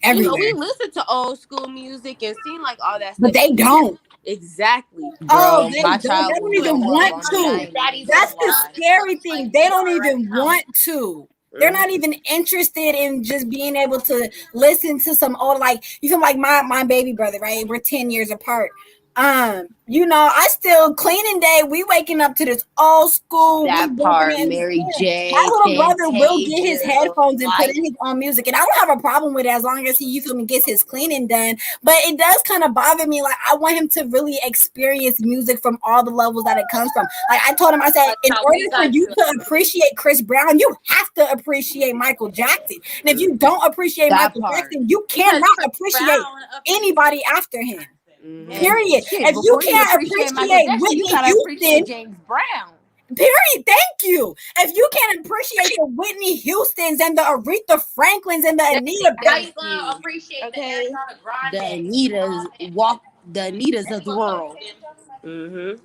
S4: everywhere.
S5: we listen to old school music and see like all that stuff,
S4: but they don't.
S5: Exactly.
S4: Bro, they don't even want to. That's the scary thing. They don't even want to. They're not even interested in just being able to listen to some old, like, you feel like my baby brother, right? We're 10 years apart. I still cleaning day. We waking up to this old school.
S10: That
S4: We bumping
S10: part,
S4: it.
S10: Mary
S4: My
S10: J.
S4: little brother will get his
S10: Fantasia,
S4: headphones and put
S10: like
S4: in his own music, and I don't have a problem with it as long as he, you feel me, gets his cleaning done. But it does kind of bother me. Like I want him to really experience music from all the levels that it comes from. Like I told him, I said,
S6: That's
S4: in
S6: how
S4: order
S6: we
S4: for
S6: got
S4: you
S6: you.
S4: to appreciate Chris Brown, you have to appreciate Michael Jackson. And if you don't appreciate
S10: that
S4: Michael
S10: part.
S4: Jackson, you
S6: Because
S4: cannot
S6: Chris
S4: appreciate
S6: Brown
S4: anybody after him.
S10: Mhm.
S4: Period.
S10: Shit,
S4: If you
S10: before you
S4: can't
S10: appreciate Michael
S4: appreciate
S10: Jackson, you
S4: Whitney
S10: gotta appreciate
S4: Houston,
S10: James Brown.
S4: period. Thank you. If you can't appreciate the Whitney Houstons and the Aretha Franklins and the Anita
S6: how
S4: Baker,
S6: you gonna appreciate
S11: Okay.
S6: the Ariana
S10: The
S6: Grande?
S10: Anitas of the world.
S11: Mm-hmm.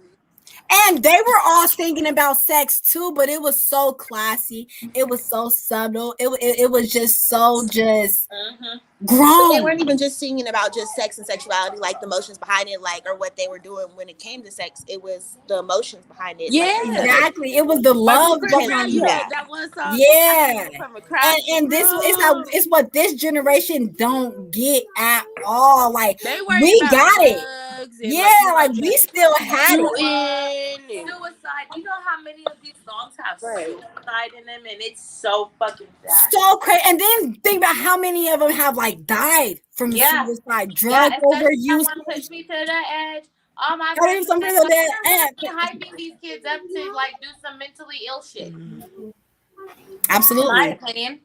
S4: and they were all singing about sex too, but it was so classy. It was so subtle. It was just so
S6: Mm-hmm.
S11: But they
S4: grown.
S11: weren't even just singing about just sex and sexuality, like the emotions behind it, like or what they were doing when it came to sex. It was the emotions behind it.
S5: Yeah.
S4: Exactly. It was the
S5: Like
S4: love
S5: with Chris Brown,
S4: behind
S5: you
S4: that.
S5: know that one song.
S4: Yeah.
S5: From across the
S4: And this is how
S5: room.
S4: it's what this generation don't get at all. Like
S5: They worried
S4: we
S5: about
S4: got it.
S5: drugs and
S4: Yeah,
S5: like you
S4: like
S5: know
S4: we
S5: just
S4: still had it.
S5: shooting. And,
S6: Suicide. You know how many of these songs have
S11: Right.
S6: suicide in them, and it's so fucking sad.
S4: So crazy. And then think about how many of them have like died from
S6: Yeah.
S4: suicide,
S6: Yeah,
S4: drug
S6: especially that
S4: overuse.
S6: one Push Me to the Edge. All my
S4: I mean,
S6: friends
S4: something
S6: said,
S4: like
S6: like,
S4: that.
S6: they're really hyping these kids up to like do some mentally ill shit. In
S4: Absolutely.
S6: my opinion.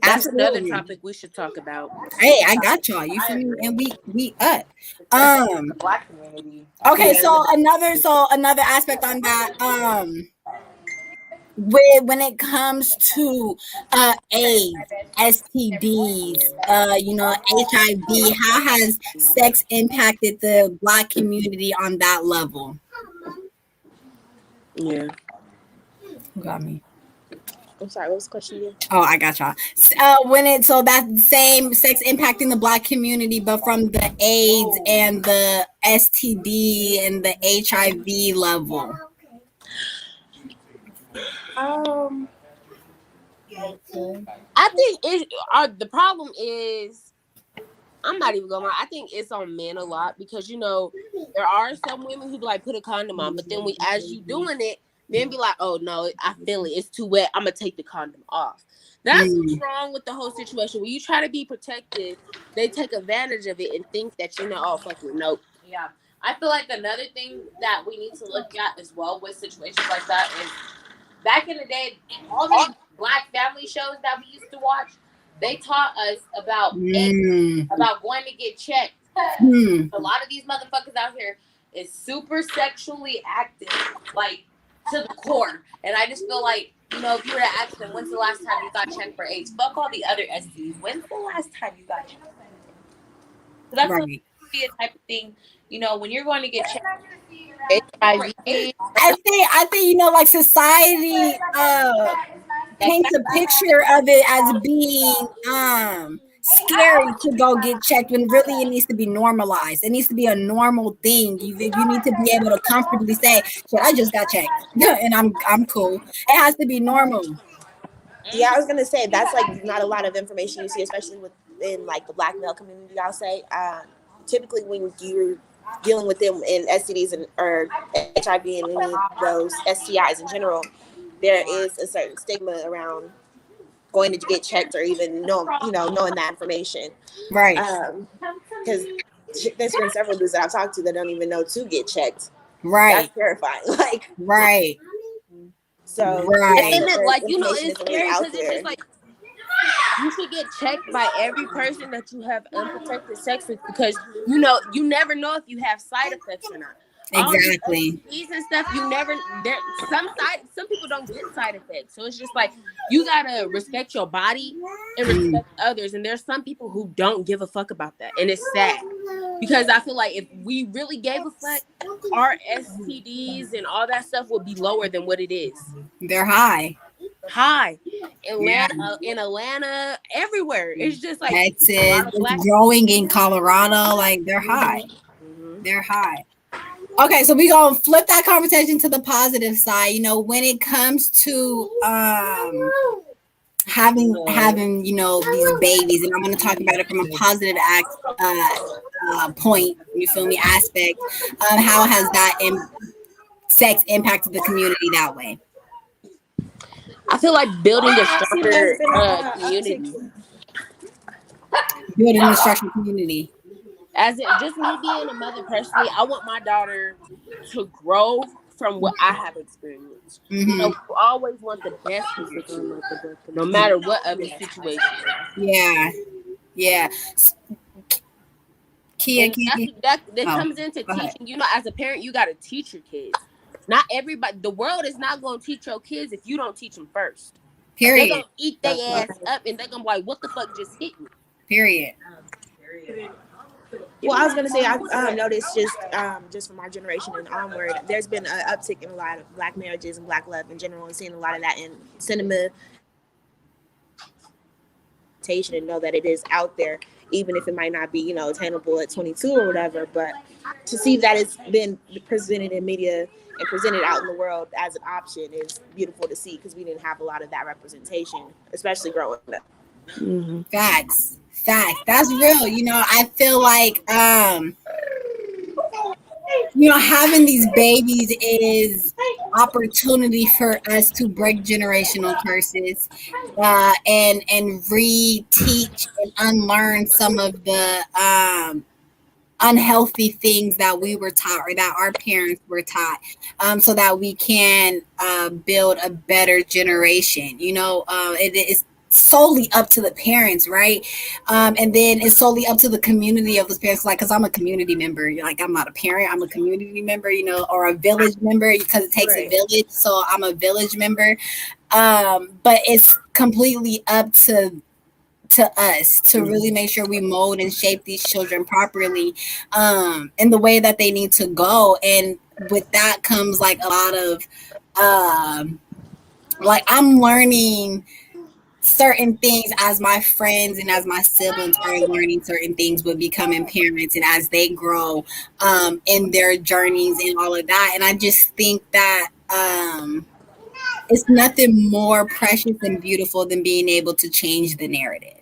S5: that's another
S4: Absolutely.
S5: topic we should talk about.
S4: Hey, I got y'all. You feel me? And we up.
S6: The Black community.
S4: Okay, so another aspect on that. When it comes to AIDS, STDs, HIV, how has sex impacted the Black community on that level?
S5: Yeah.
S4: Who got me?
S11: I'm sorry, what was the question again?
S4: Oh, I got y'all. So that's the same sex impacting the Black community, but from the AIDS and the STD and the HIV level.
S5: I think the problem is I'm not even gonna lie. I think it's on men a lot because there are some women who like put a condom on, but then as you doing it, then be like, oh no, I feel it. It's too wet. I'm gonna take the condom off. That's what's wrong with the whole situation. When you try to be protected, they take advantage of it and think that oh fuck it, nope.
S6: Yeah. I feel like another thing that we need to look at as well with situations like that is back in the day, all these Black family shows that we used to watch, they taught us about about going to get checked. A lot of these motherfuckers out here is super sexually active, like to the core. And I just feel like, if you were to ask them, when's the last time you got checked for AIDS? Fuck all the other STDs. When's the last time you got checked? So that's be a type of thing, when you're going to get checked.
S5: HIV.
S4: I think like society paints a picture of it as being scary to go get checked when really it needs to be normalized. It needs to be a normal thing. You need to be able to comfortably say, "Shit, I just got checked and I'm cool." It has to be normal.
S11: Yeah, I was gonna say that's like not a lot of information you see, especially within like the Black male community. I'll say typically when you're dealing with them in STDs or HIV and any of those STIs in general, there is a certain stigma around going to get checked or even knowing that information.
S4: Right.
S11: Because there's been several dudes that I've talked to that don't even know to get checked.
S4: Right.
S11: That's terrifying. Like.
S4: Right.
S11: So.
S4: Right.
S5: And then, it's scary because it's just like you should get checked by every person that you have unprotected sex with because you never know if you have side effects or not.
S4: Exactly.
S5: These and stuff, some people don't get side effects. So it's just like you gotta respect your body and respect others. And there's some people who don't give a fuck about that. And it's sad. Because I feel like if we really gave a fuck, our STDs and all that stuff would be lower than what it is.
S4: They're high.
S5: In Atlanta, everywhere. It's just like
S4: Texas, it's growing in Colorado. Like they're high. They're high. Okay, so we're gonna flip that conversation to the positive side. When it comes to having these babies, and I'm going to talk about it from a positive point. You feel me? Aspect. How has that sex impacted the community that way?
S5: I feel like building a stronger community.
S4: Building a structured community.
S5: As it just me being a mother personally, I want my daughter to grow from what I have experienced.
S4: Mm-hmm.
S5: You know, we always want the best for sister and mother, no matter what other situation.
S4: Yeah. Kia.
S5: That comes into teaching. You know, as a parent, you got to teach your kids. Not everybody. The world is not going to teach your kids if you don't teach them first.
S4: Period.
S5: They're going to eat their ass up, and they're going to be like, what the fuck just hit me?
S4: Period.
S11: Well, I was gonna say I've noticed just from our generation and onward, there's been an uptick in a lot of Black marriages and Black love in general, and seeing a lot of that in cinema. And know that it is out there, even if it might not be attainable at 22 or whatever. But to see that it's been presented in media and presented out in the world as an option is beautiful to see, because we didn't have a lot of that representation, especially growing up.
S4: Mm-hmm. Facts. That's real. I feel like having these babies is opportunity for us to break generational curses, and reteach and unlearn some of the unhealthy things that we were taught or that our parents were taught, so that we can build a better generation. It is solely up to the parents, right? And then it's solely up to the community of those parents, like, because I'm a community member. Like, I'm not a parent, I'm a community member, or a village member, because it takes a village. So I'm a village member. But it's completely up to us to really make sure we mold and shape these children properly, in the way that they need to go. And with that comes like a lot of like, I'm learning certain things as my friends and as my siblings are learning certain things with becoming parents, and as they grow in their journeys and all of that. And I just think that it's nothing more precious and beautiful than being able to change the narrative.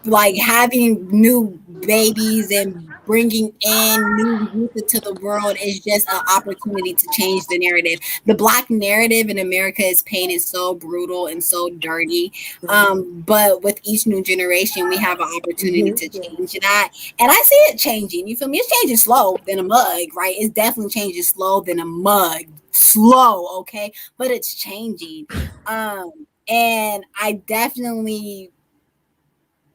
S4: Like having new babies and bringing in new youth into the world is just an opportunity to change the narrative. The Black narrative in America is painted so brutal and so dirty. But with each new generation, we have an opportunity to change that. And I see it changing. You feel me? It's changing slow than a mug, right? It's definitely changing slow than a mug. Slow, okay? But it's changing. And I definitely,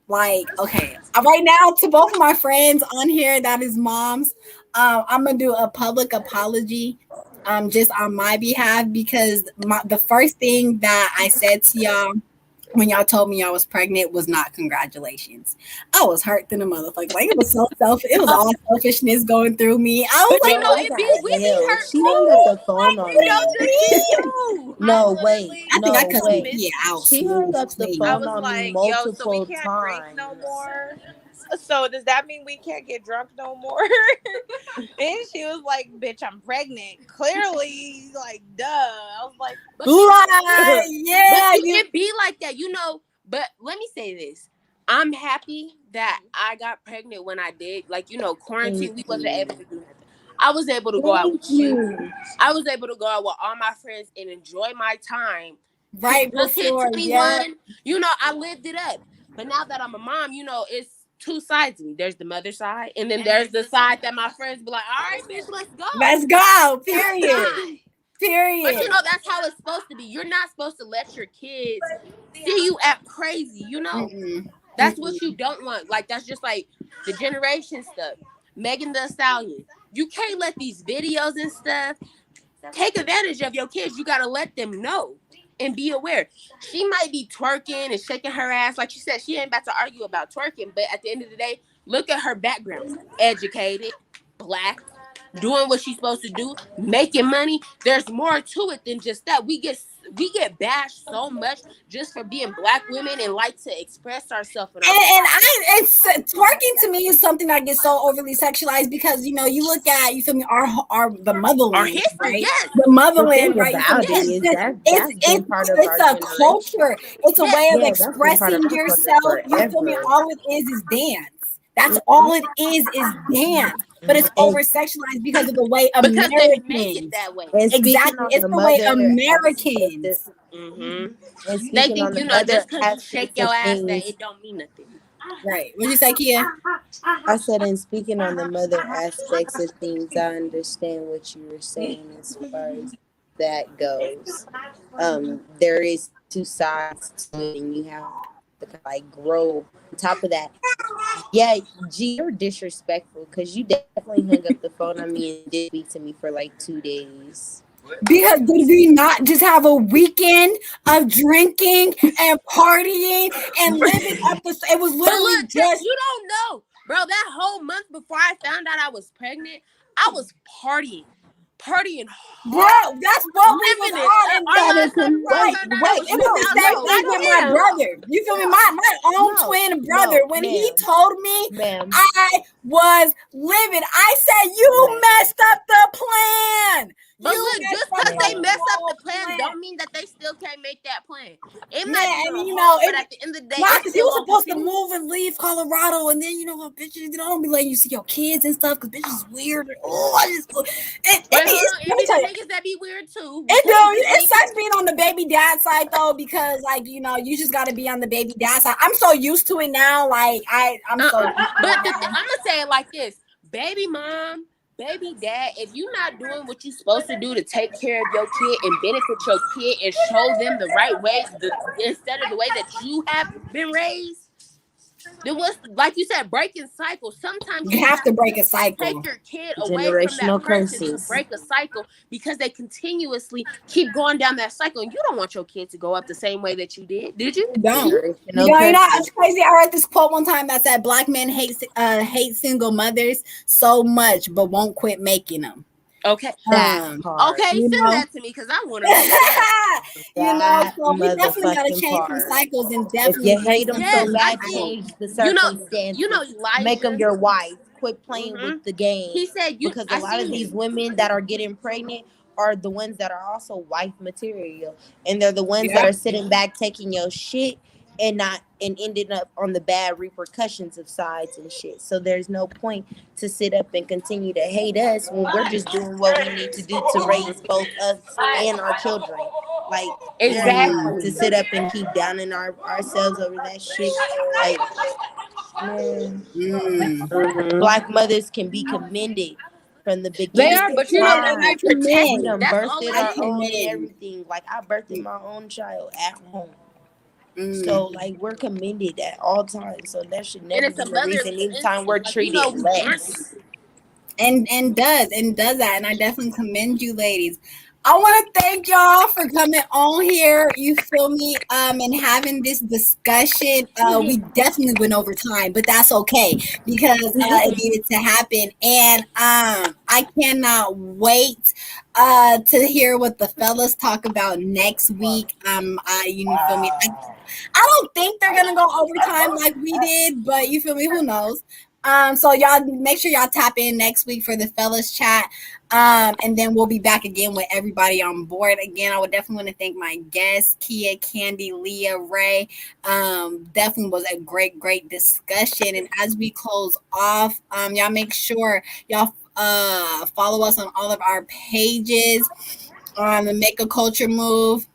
S4: like, okay, right now, to both of my friends on here that is moms, I'm gonna do a public apology just on my behalf, because the first thing that I said to y'all when y'all told me I was pregnant was not congratulations. I was hurt than a motherfucker. Like, it was so selfish. It was all selfishness going through me. I was like,
S5: we be hurt
S10: she
S5: too.
S10: hung up the phone on me. No, wait.
S4: I think I cut me out.
S10: She hung up the phone on me multiple
S12: so we can't
S10: times.
S12: drink no more. So does that mean we can't get drunk no more? And she was like, bitch, I'm pregnant. Clearly, like, duh. I was like,
S4: yeah,
S5: but it be like that, but let me say this. I'm happy that I got pregnant when I did. Like, quarantine, we wasn't able to do nothing. I was able to go out with you. I was able to go out with all my friends and enjoy my time.
S4: Right before,
S5: 21, I lived it up. But now that I'm a mom, it's two sides of me. There's the mother side, and then there's the side that my friends be like, all right, bitch, let's go.
S4: Let's go. Period.
S5: But that's how it's supposed to be. You're not supposed to let your kids see you act crazy, That's what you don't want. Like, that's just like the generation stuff. Megan Thee Stallion. You can't let these videos and stuff take advantage of your kids. You gotta let them know and be aware. She might be twerking and shaking her ass. Like you said, she ain't about to argue about twerking, but at the end of the day, look at her background. Educated, Black, doing what she's supposed to do, making money. There's more to it than just that. We get we get bashed so much just for being Black women and like to express ourselves.
S4: It's twerking to me is something that gets so overly sexualized because you look at the motherland,
S5: our history,
S4: right?
S5: yes.
S4: The motherland, right?
S10: It's
S4: a culture. It's a way of expressing yourself. You feel me? All it is dance. That's all it is dance. But it's over sexualized because of the way Americans
S5: they make it that way.
S4: Exactly, it's the way Americans.
S10: And
S5: they think just because you shake your ass
S10: things,
S5: that it don't mean nothing.
S4: Right. What'd you say, Kia?
S10: I said, and speaking on the mother aspects of things, I understand what you were saying as far as that goes. There is two sides to it, and you have to grow. On top of that, yeah, G, you're disrespectful because you definitely hung up the phone on me and did speak to me for 2 days.
S4: Because did we not just have a weekend of drinking and partying and living up the? It was literally just.
S5: You don't know, bro. That whole month before I found out I was pregnant, I was partying
S4: bro. That's what we was on. Wait, it was the same thing with my brother. You feel me? My own twin brother. When he told me I was living, I said, "You messed up the plan."
S5: But look, just because they mess up the plan don't mean that they still can't make that plan. It might be but at the end of the day,
S4: because you were supposed to move and leave Colorado, and then bitches, don't be letting you see your kids and stuff because bitches is weird.
S5: Niggas that be weird too.
S4: It sucks being on the baby dad side though, because you just got to be on the baby dad side. I'm so used to it now. I'm so.
S5: But I'm gonna say it like this: baby mom, baby dad, if you're not doing what you're supposed to do to take care of your kid and benefit your kid and show them the right way, instead of the way that you have been raised, there was, like you said, breaking cycles. Sometimes
S4: you have to break a cycle.
S5: Take your kid away from that person to break a cycle because they continuously keep going down that cycle, and you don't want your kid to go up the same way that you did you?
S4: Don't. It's crazy. I read this quote one time that said, "Black men hate single mothers so much, but won't quit making them."
S5: Okay. Send that to me because I want to.
S4: So we definitely got to change some cycles and definitely.
S10: If you hate them so bad, change the circumstances. Make them your wife. Quit playing with the game.
S5: He said
S10: because a lot of these women that are getting pregnant are the ones that are also wife material, and they're the ones that are sitting back taking your shit and ending up on the bad repercussions of sides and shit. So there's no point to sit up and continue to hate us when we're just doing what we need to do to raise both us and our children. Exactly. To sit up and keep downing ourselves over that shit. Black mothers can be commended from the beginning.
S5: They are, but I commend.
S10: Birthed our own and everything. I birthed my own child at home. So we're commended at all times. So that should never be the reason anytime we're treated less.
S4: And does that. And I definitely commend you, ladies. I want to thank y'all for coming on here. You feel me? And having this discussion. We definitely went over time, but that's okay because it needed to happen. And I cannot wait to hear what the fellas talk about next week. You feel me? I don't think they're gonna go overtime like we did, but you feel me? Who knows? So y'all make sure y'all tap in next week for the fellas chat. And then we'll be back again with everybody on board. Again, I would definitely want to thank my guests, Kia, Candy, Leah, Ray. Definitely was a great discussion. And as we close off, y'all make sure y'all follow us on all of our pages on the Make a Culture Move,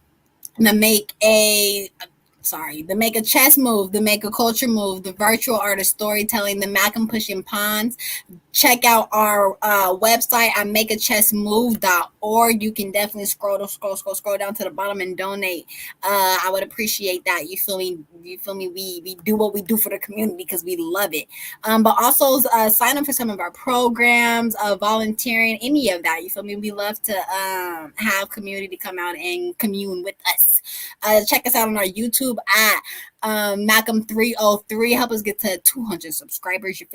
S4: the Make a Chess Move, the Make a Culture Move, the Virtual Artist Storytelling, the Macam Pushing Pawns. Check out our website at makeachessmove.org. You can definitely scroll down to the bottom and donate. I would appreciate that. You feel me? We do what we do for the community because we love it. But also sign up for some of our programs, volunteering, any of that. You feel me? We love to have community come out and commune with us. Check us out on our YouTube at Malcolm 303. Help us get to 200 subscribers. You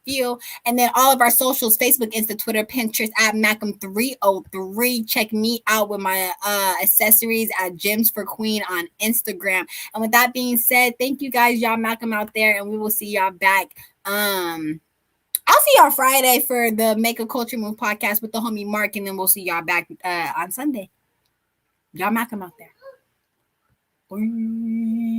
S4: feel. And then all of our socials, Facebook, Insta, Twitter, Pinterest at Malcolm 303. Check me out with my accessories at Gems for Queen on Instagram. And with that being said, thank you guys, y'all Malcolm out there, and we will see y'all back. I'll see y'all Friday for the Make a Culture Move podcast with the homie Mark, and then we'll see y'all back on Sunday. Y'all Malcolm out there. Bye.